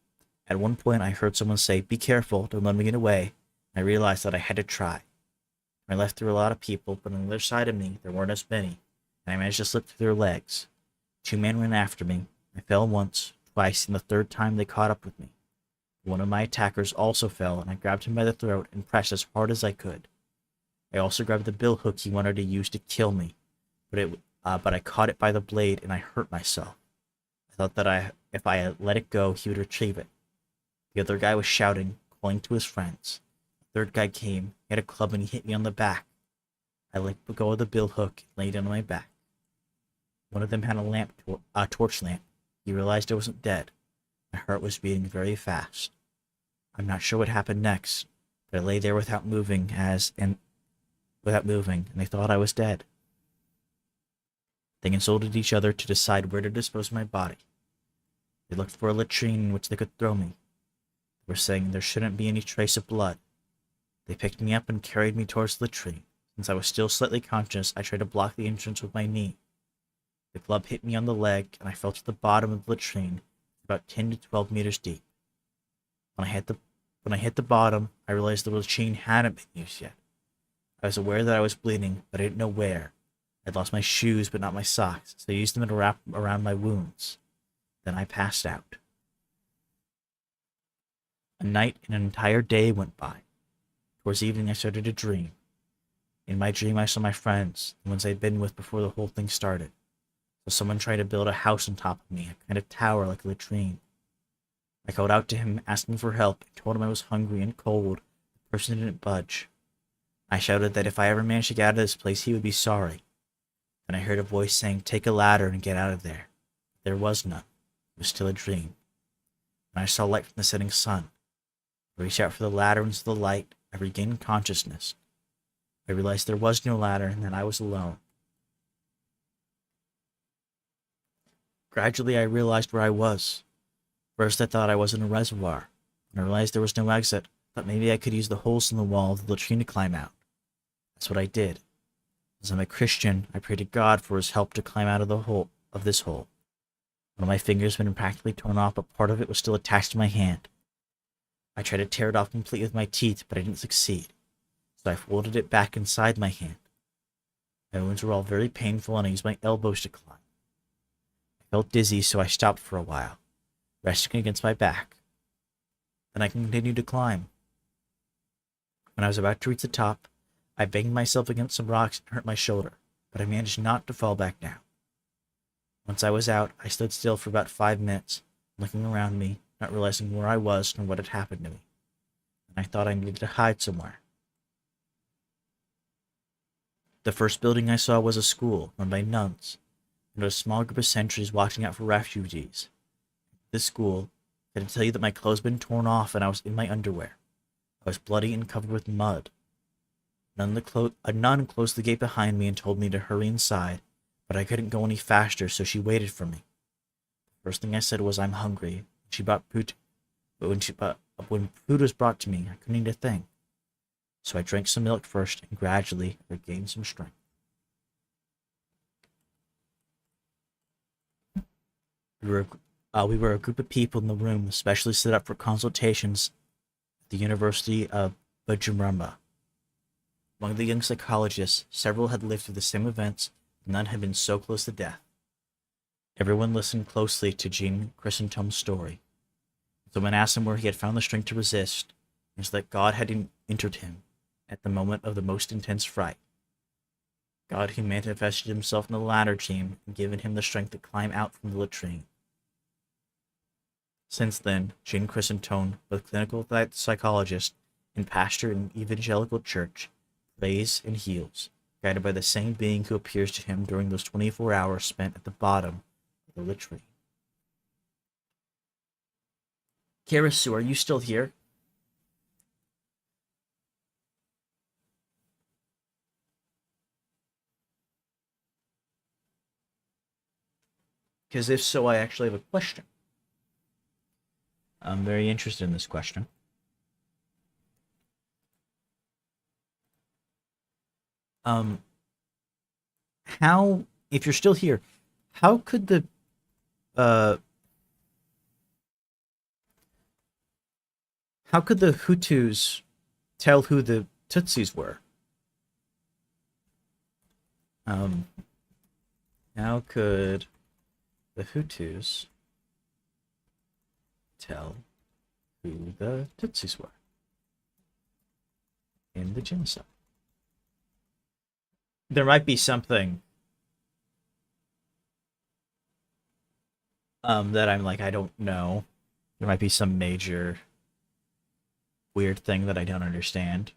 At one point, I heard someone say, "Be careful, don't let me get away." I realized that I had to try. I left through a lot of people, but on the other side of me, there weren't as many, and I managed to slip through their legs. 2 men ran after me. I fell once, twice, and the 3rd time they caught up with me. One of my attackers also fell, and I grabbed him by the throat and pressed as hard as I could. I also grabbed the bill hook he wanted to use to kill me, but I caught it by the blade and I hurt myself. I thought that if I had let it go, he would retrieve it. The other guy was shouting, calling to his friends. The third guy came, he had a club and he hit me on the back. I let go of the bill hook and lay down on my back. One of them had a torch lamp. He realized I wasn't dead. My heart was beating very fast. I'm not sure what happened next, but I lay there without moving, and they thought I was dead. They consulted each other to decide where to dispose of my body. They looked for a latrine in which they could throw me. They were saying there shouldn't be any trace of blood. They picked me up and carried me towards the latrine. Since I was still slightly conscious, I tried to block the entrance with my knee. The club hit me on the leg, and I fell to the bottom of the latrine, about 10 to 12 meters deep. When I hit the bottom, I realized the latrine hadn't been used yet. I was aware that I was bleeding, but I didn't know where. I'd lost my shoes, but not my socks, so I used them to wrap around my wounds. Then I passed out. A night and an entire day went by. Towards evening, I started to dream. In my dream, I saw my friends, the ones I'd been with before the whole thing started. So someone tried to build a house on top of me, a kind of tower like a latrine. I called out to him, asking for help, and told him I was hungry and cold. The person didn't budge. I shouted that if I ever managed to get out of this place, he would be sorry. Then I heard a voice saying, "Take a ladder and get out of there." There was none. It was still a dream. When I saw light from the setting sun, I reached out for the ladder and saw the light. I regained consciousness. I realized there was no ladder and that I was alone. Gradually, I realized where I was. First, I thought I was in a reservoir. When I realized there was no exit, I thought maybe I could use the holes in the wall of the latrine to climb out. That's what I did. As I'm a Christian, I prayed to God for his help to climb out of this hole. One of my fingers had been practically torn off, but part of it was still attached to my hand. I tried to tear it off completely with my teeth, but I didn't succeed. So I folded it back inside my hand. My wounds were all very painful, and I used my elbows to climb. I felt dizzy, so I stopped for a while, resting against my back. Then I continued to climb. When I was about to reach the top, I banged myself against some rocks and hurt my shoulder, but I managed not to fall back down. Once I was out, I stood still for about 5 minutes, looking around me, not realizing where I was nor what had happened to me. And I thought I needed to hide somewhere. The first building I saw was a school run by nuns, and a small group of sentries watching out for refugees. This school, I had to tell you that my clothes had been torn off and I was in my underwear. I was bloody and covered with mud. A nun closed the gate behind me and told me to hurry inside, but I couldn't go any faster, so she waited for me. The first thing I said was, "I'm hungry." She brought food, but when food was brought to me, I couldn't eat a thing. So I drank some milk first and gradually regained some strength. We were a group of people in the room especially set up for consultations at the University of Bujumbura. Among the young psychologists, several had lived through the same events, and none had been so close to death. Everyone listened closely to Jean Chrysanthem's story. Someone asked him where he had found the strength to resist, and so that God had entered him at the moment of the most intense fright. God who manifested himself in the latter dream and given him the strength to climb out from the latrine. Since then, Jean Chrysantheme, both clinical psychologist and pastor in an evangelical church, prays and heals, guided by the same being who appears to him during those 24 hours spent at the bottom of the latrine. Karasu, are you still here? Because if so, I actually have a question. I'm very interested in this question. How, if you're still here, how could the Hutus tell who the Tutsis were? How could the Hutus tell who the Tutsis were in the genocide? There might be something that I'm like, I don't know. There might be some major weird thing that I don't understand.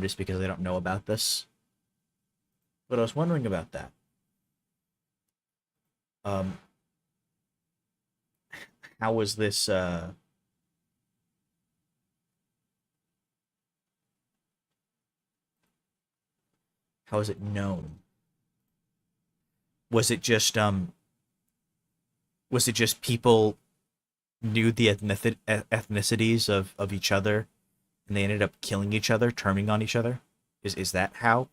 Just because I don't know about this. But I was wondering about that. Um, how was this, how is it known? Was it just, people knew the ethnicities of each other, and they ended up killing each other, turning on each other? Is that how?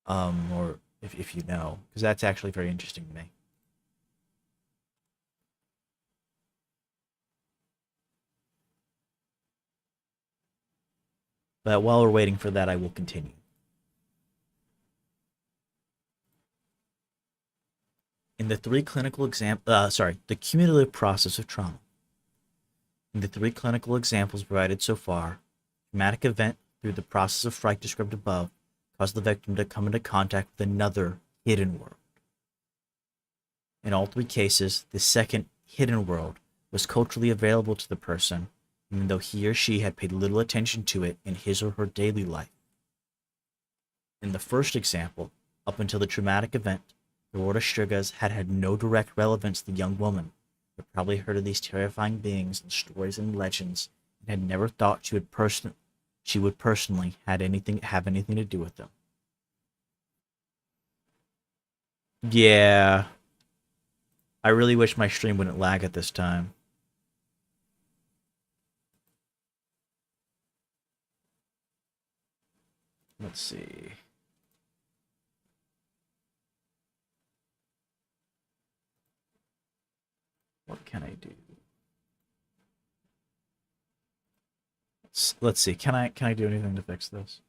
Or if you know, because that's actually very interesting to me. But while we're waiting for that, I will continue. In the three clinical the cumulative process of trauma. In the three clinical examples provided so far, traumatic event through the process of fright described above caused the victim to come into contact with another hidden world. In all three cases, the second hidden world was culturally available to the person, even though he or she had paid little attention to it in his or her daily life. In the first example, up until the traumatic event, the world of Sugas had had no direct relevance to the young woman, but probably heard of these terrifying beings and stories and legends, and had never thought she would personally have anything to do with them. Yeah. I really wish my stream wouldn't lag at this time. Let's see. What can I do? Let's see. Can I do anything to fix this?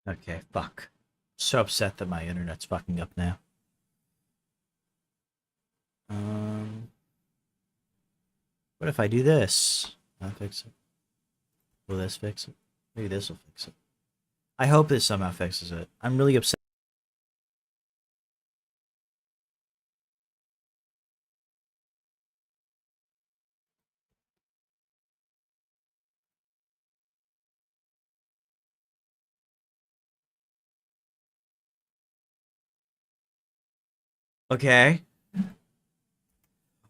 Okay, fuck. So upset that my internet's fucking up now. What if I do this? I'll fix it. Will this fix it? Maybe this will fix it. I hope this somehow fixes it. I'm really upset. Okay.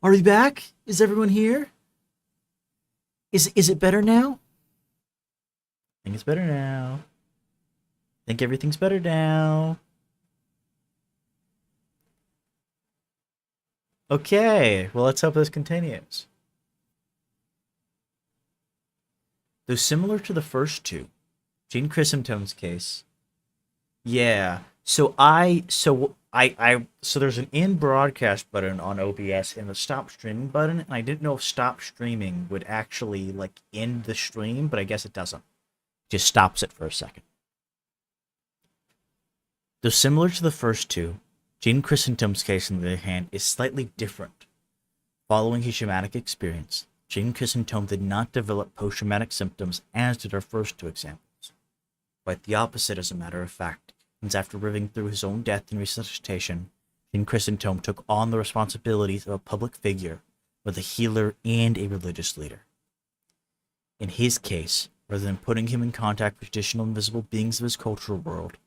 Are we back? Is everyone here? Is it better now? I think it's better now. I think everything's better now. Okay, well, let's hope this continues. Though similar to the first two, Gene Chrysanthemum's case. Yeah. So there's an in broadcast button on OBS and a stop streaming button, and I didn't know if stop streaming would actually like end the stream, but I guess it doesn't. It just stops it for a second. Though similar to the first two, Gene Chrysanthemum's case, on the other hand, is slightly different. Following his traumatic experience, Gene Chrysanthemum did not develop post-traumatic symptoms as did our first two examples. Quite the opposite, as a matter of fact, since after living through his own death and resuscitation, Jean Chrysantome took on the responsibilities of a public figure, both a healer and a religious leader. In his case, rather than putting him in contact with traditional invisible beings of his cultural world,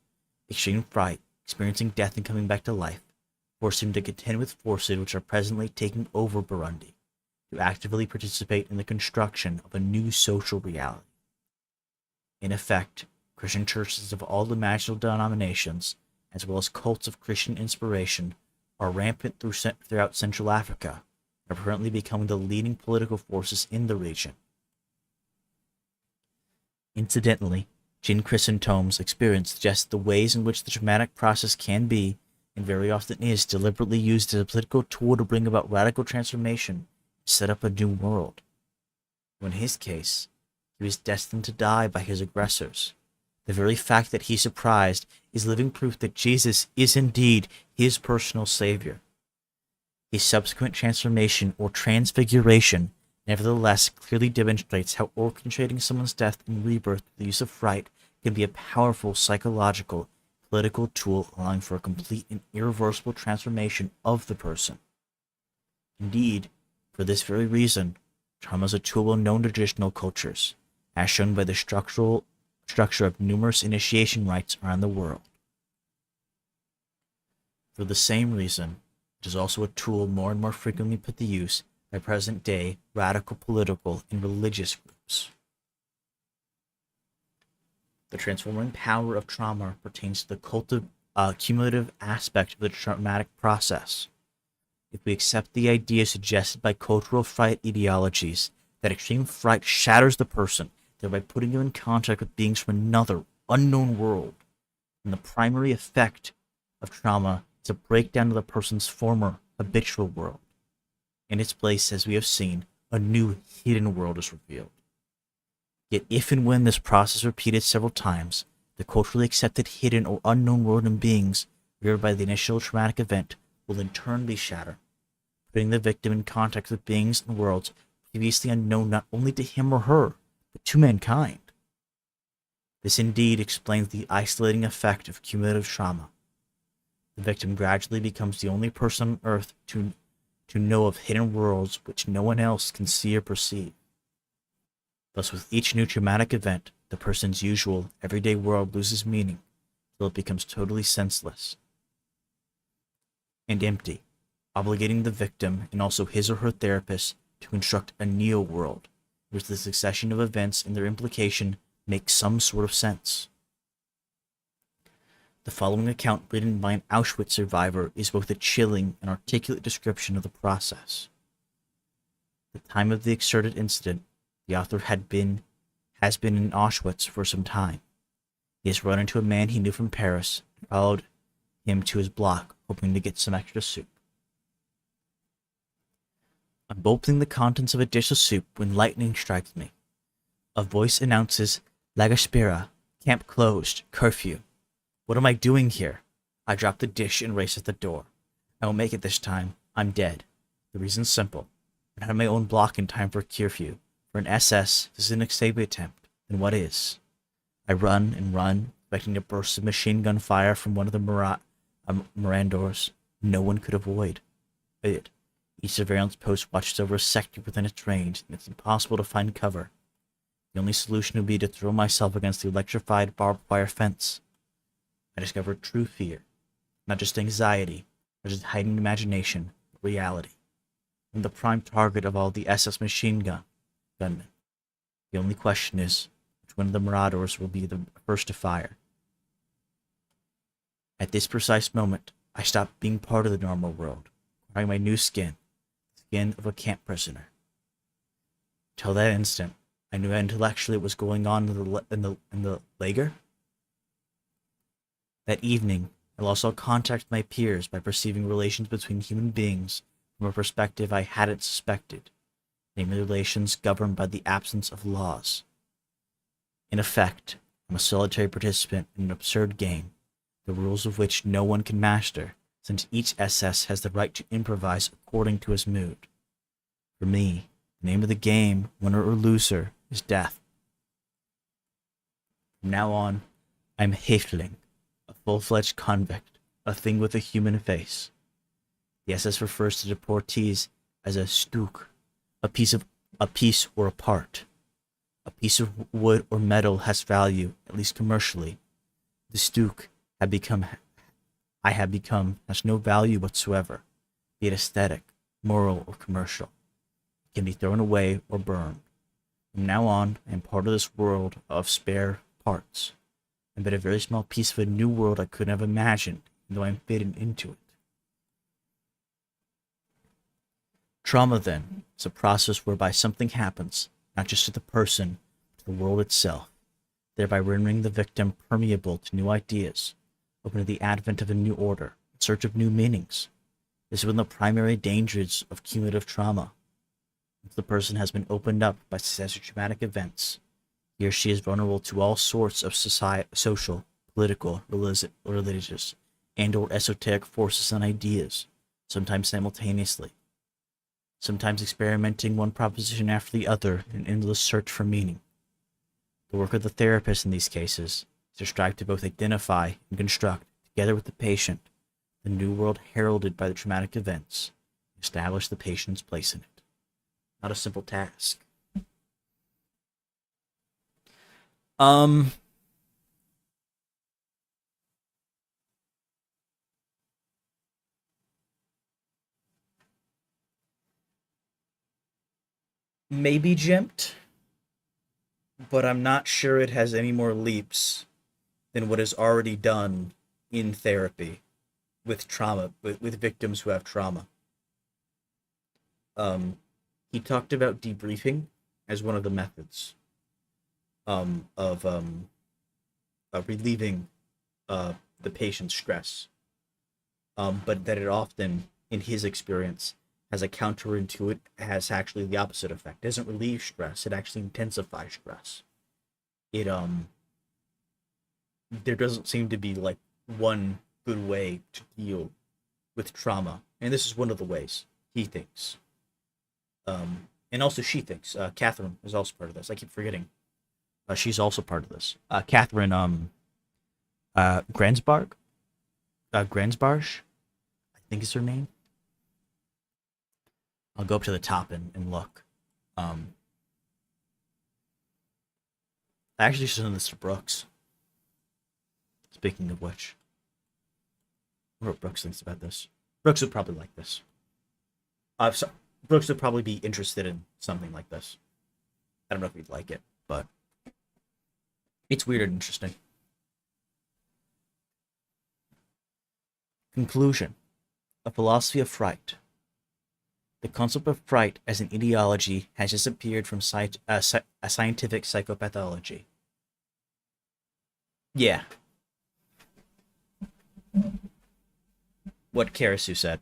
extreme fright, experiencing death and coming back to life, forced him to contend with forces which are presently taking over Burundi, to actively participate in the construction of a new social reality. In effect, Christian churches of all imaginable denominations, as well as cults of Christian inspiration, are rampant throughout Central Africa, and are currently becoming the leading political forces in the region. Incidentally, Jean Chrysantome's experience suggests the ways in which the traumatic process can be, and very often is, deliberately used as a political tool to bring about radical transformation, to set up a new world. In his case, he was destined to die by his aggressors. The very fact that he surprised is living proof that Jesus is indeed his personal savior. His subsequent transformation or transfiguration nevertheless clearly demonstrates how orchestrating someone's death and rebirth through the use of fright can be a powerful psychological, political tool allowing for a complete and irreversible transformation of the person. Indeed, for this very reason, trauma is a tool well known to traditional cultures, as shown by the structure of numerous initiation rites around the world. For the same reason, it is also a tool more and more frequently put to use by present-day radical political and religious groups. The transforming power of trauma pertains to the cumulative aspect of the traumatic process. If we accept the idea suggested by cultural fright ideologies that extreme fright shatters the person, thereby putting him in contact with beings from another, unknown world, then the primary effect of trauma is a breakdown of the person's former, habitual world. In its place, as we have seen, a new hidden world is revealed. Yet if and when this process is repeated several times, the culturally accepted hidden or unknown world and beings reared by the initial traumatic event will in turn be shattered, putting the victim in contact with beings and worlds previously unknown not only to him or her, but to mankind. This indeed explains the isolating effect of cumulative trauma. The victim gradually becomes the only person on Earth to know of hidden worlds which no one else can see or perceive. Thus, with each new traumatic event, the person's usual, everyday world loses meaning, till it becomes totally senseless and empty, obligating the victim and also his or her therapist to construct a neo-world, which the succession of events and their implication makes some sort of sense. The following account, written by an Auschwitz survivor, is both a chilling and articulate description of the process. At the time of the excerpted incident, the author has been in Auschwitz for some time. He has run into a man he knew from Paris and followed him to his block, hoping to get some extra soup. I'm opening the contents of a dish of soup when lightning strikes me. A voice announces, "Lagaspera, camp closed, curfew." What am I doing here? I drop the dish and race at the door. I won't make it this time. I'm dead. The reason's simple. I had my own block in time for curfew. For an SS, this is an escape attempt. Then what is? I run and run, expecting a burst of machine gun fire from one of the Mirandors. No one could avoid it. Each surveillance post watches over a sector within its range, and it's impossible to find cover. The only solution would be to throw myself against the electrified barbed wire fence. I discovered true fear, not just anxiety, not just heightened imagination, but reality. I'm the prime target of all the SS gunmen. The only question is, which one of the Marauders will be the first to fire? At this precise moment, I stopped being part of the normal world, wearing my new skin, the skin of a camp prisoner. Till that instant, I knew intellectually what was going on in the lager. That evening, I lost all contact with my peers by perceiving relations between human beings from a perspective I hadn't suspected, namely relations governed by the absence of laws. In effect, I'm a solitary participant in an absurd game, the rules of which no one can master, since each SS has the right to improvise according to his mood. For me, the name of the game, winner or loser, is death. From now on, I'm Häftling, a full-fledged convict, a thing with a human face. The SS refers to deportees as a Stück, a piece or a part. A piece of wood or metal has value, at least commercially. The Stück I have become has no value whatsoever, be it aesthetic, moral, or commercial. It can be thrown away or burned. From now on, I am part of this world of spare parts. I'm but a very small piece of a new world I couldn't have imagined, though I'm fitted into it. Trauma, then, is a process whereby something happens, not just to the person, but to the world itself, thereby rendering the victim permeable to new ideas, open to the advent of a new order, in search of new meanings. This is one of the primary dangers of cumulative trauma. Once the person has been opened up by successive traumatic events, he or she is vulnerable to all sorts of social, political, religious, and or esoteric forces and ideas, sometimes simultaneously. Sometimes experimenting one proposition after the other in an endless search for meaning. The work of the therapist in these cases is to strive to both identify and construct, together with the patient, the new world heralded by the traumatic events, and establish the patient's place in it. Not a simple task. Maybe Gemt, but I'm not sure it has any more leaps than what is already done in therapy with trauma, with victims who have trauma. He talked about debriefing as one of the methods of relieving the patient's stress, but that it often, in his experience, has a counterintuitive, has actually the opposite effect. It doesn't relieve stress, it actually intensifies stress. It there doesn't seem to be like one good way to deal with trauma, and this is one of the ways he thinks. And also she thinks. Catherine is also part of this. I keep forgetting. She's also part of this. Catherine Grandsard, Grandsbarge, I think is her name. I'll go up to the top and look. I actually should send this to Brooks. Speaking of which, I wonder what Brooks thinks about this. Brooks would probably like this. Brooks would probably be interested in something like this. I don't know if he'd like it, but it's weird and interesting. Conclusion. A philosophy of fright. The concept of fright as an ideology has disappeared from scientific psychopathology. Yeah. What Karasu said.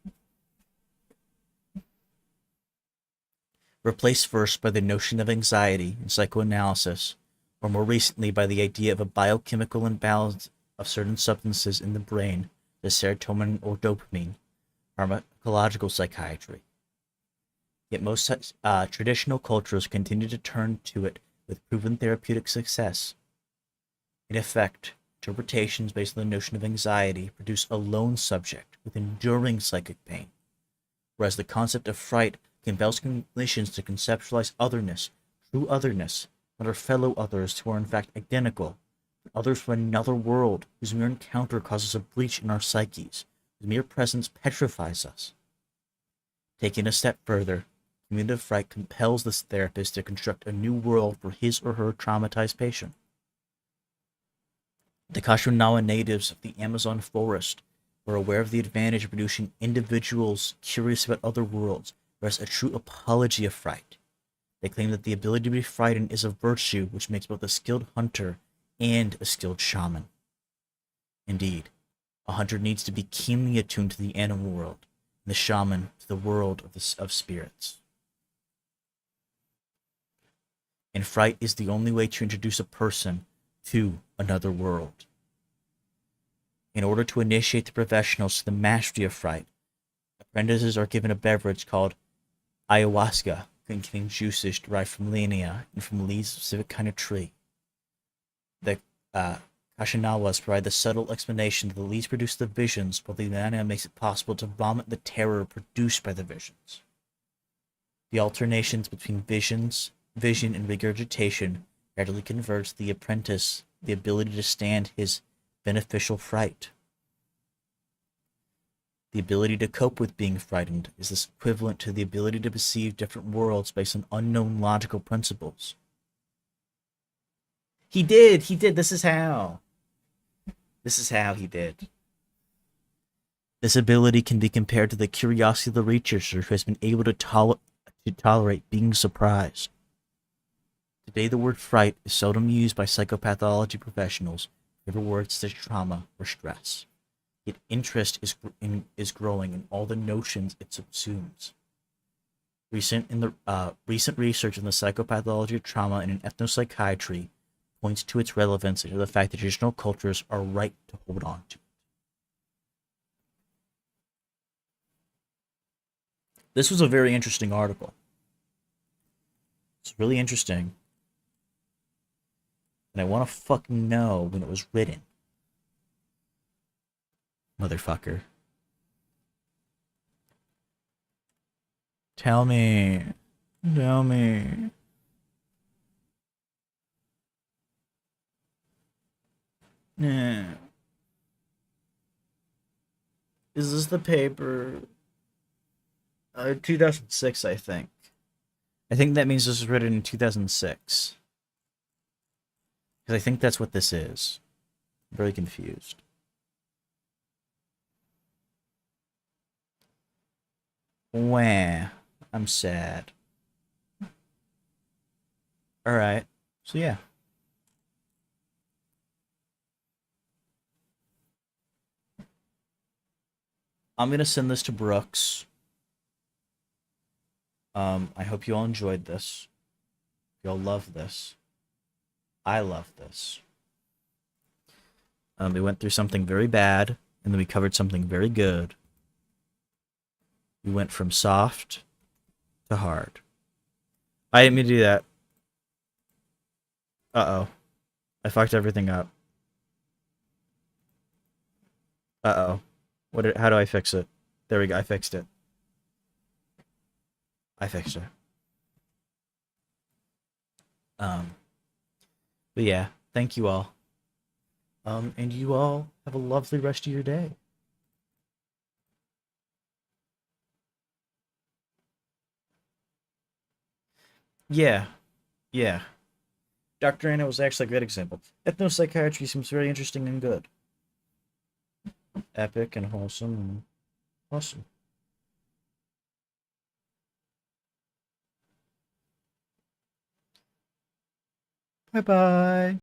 Replaced first by the notion of anxiety in psychoanalysis, or more recently by the idea of a biochemical imbalance of certain substances in the brain, the serotonin or dopamine, pharmacological psychiatry. Yet most traditional cultures continue to turn to it with proven therapeutic success. In effect, interpretations based on the notion of anxiety produce a lone subject with enduring psychic pain, whereas the concept of fright compels clinicians to conceptualize otherness, true otherness, not our fellow others who are in fact identical, but others from another world whose mere encounter causes a breach in our psyches, whose mere presence petrifies us. Taking a step further, cumulative fright compels this therapist to construct a new world for his or her traumatized patient. The Kashinawa natives of the Amazon forest were aware of the advantage of producing individuals curious about other worlds, whereas a true apology of fright. They claim that the ability to be frightened is a virtue which makes both a skilled hunter and a skilled shaman. Indeed, a hunter needs to be keenly attuned to the animal world, and the shaman to the world of spirits. And fright is the only way to introduce a person to another world. In order to initiate the professionals to the mastery of fright, apprentices are given a beverage called ayahuasca, containing juices derived from liana and from leaves of a specific kind of tree. The Hashinawas provide the subtle explanation that the leads produce the visions, while the Nana makes it possible to vomit the terror produced by the visions. The alternations between vision, and regurgitation gradually converts the apprentice the ability to stand his beneficial fright. The ability to cope with being frightened is this equivalent to the ability to perceive different worlds based on unknown logical principles. He did! This is how he did. This ability can be compared to the curiosity of the researcher who has been able to tolerate being surprised. Today, the word fright is seldom used by psychopathology professionals for words such as trauma or stress. Yet interest is growing in all the notions it subsumes. Recent research in the psychopathology of trauma and in ethnopsychiatry points to its relevance and to the fact that traditional cultures are right to hold on to it. This was a very interesting article. It's really interesting. And I want to fucking know when it was written. Motherfucker. Tell me. Tell me. Yeah. Is this the paper? 2006, I think. I think that means this was written in 2006. Because I think that's what this is. I'm very confused. Wah. I'm sad. Alright. So yeah. I'm gonna send this to Brooks. I hope you all enjoyed this. You all love this. I love this. We went through something very bad, and then we covered something very good. We went from soft to hard. I didn't mean to do that. Uh-oh. I fucked everything up. Uh-oh. How do I fix it? There we go, I fixed it. But yeah, thank you all. And you all have a lovely rest of your day. Yeah. Dr. Anna was actually a great example. Ethnopsychiatry seems very interesting and good. Epic and wholesome and awesome. Bye-bye.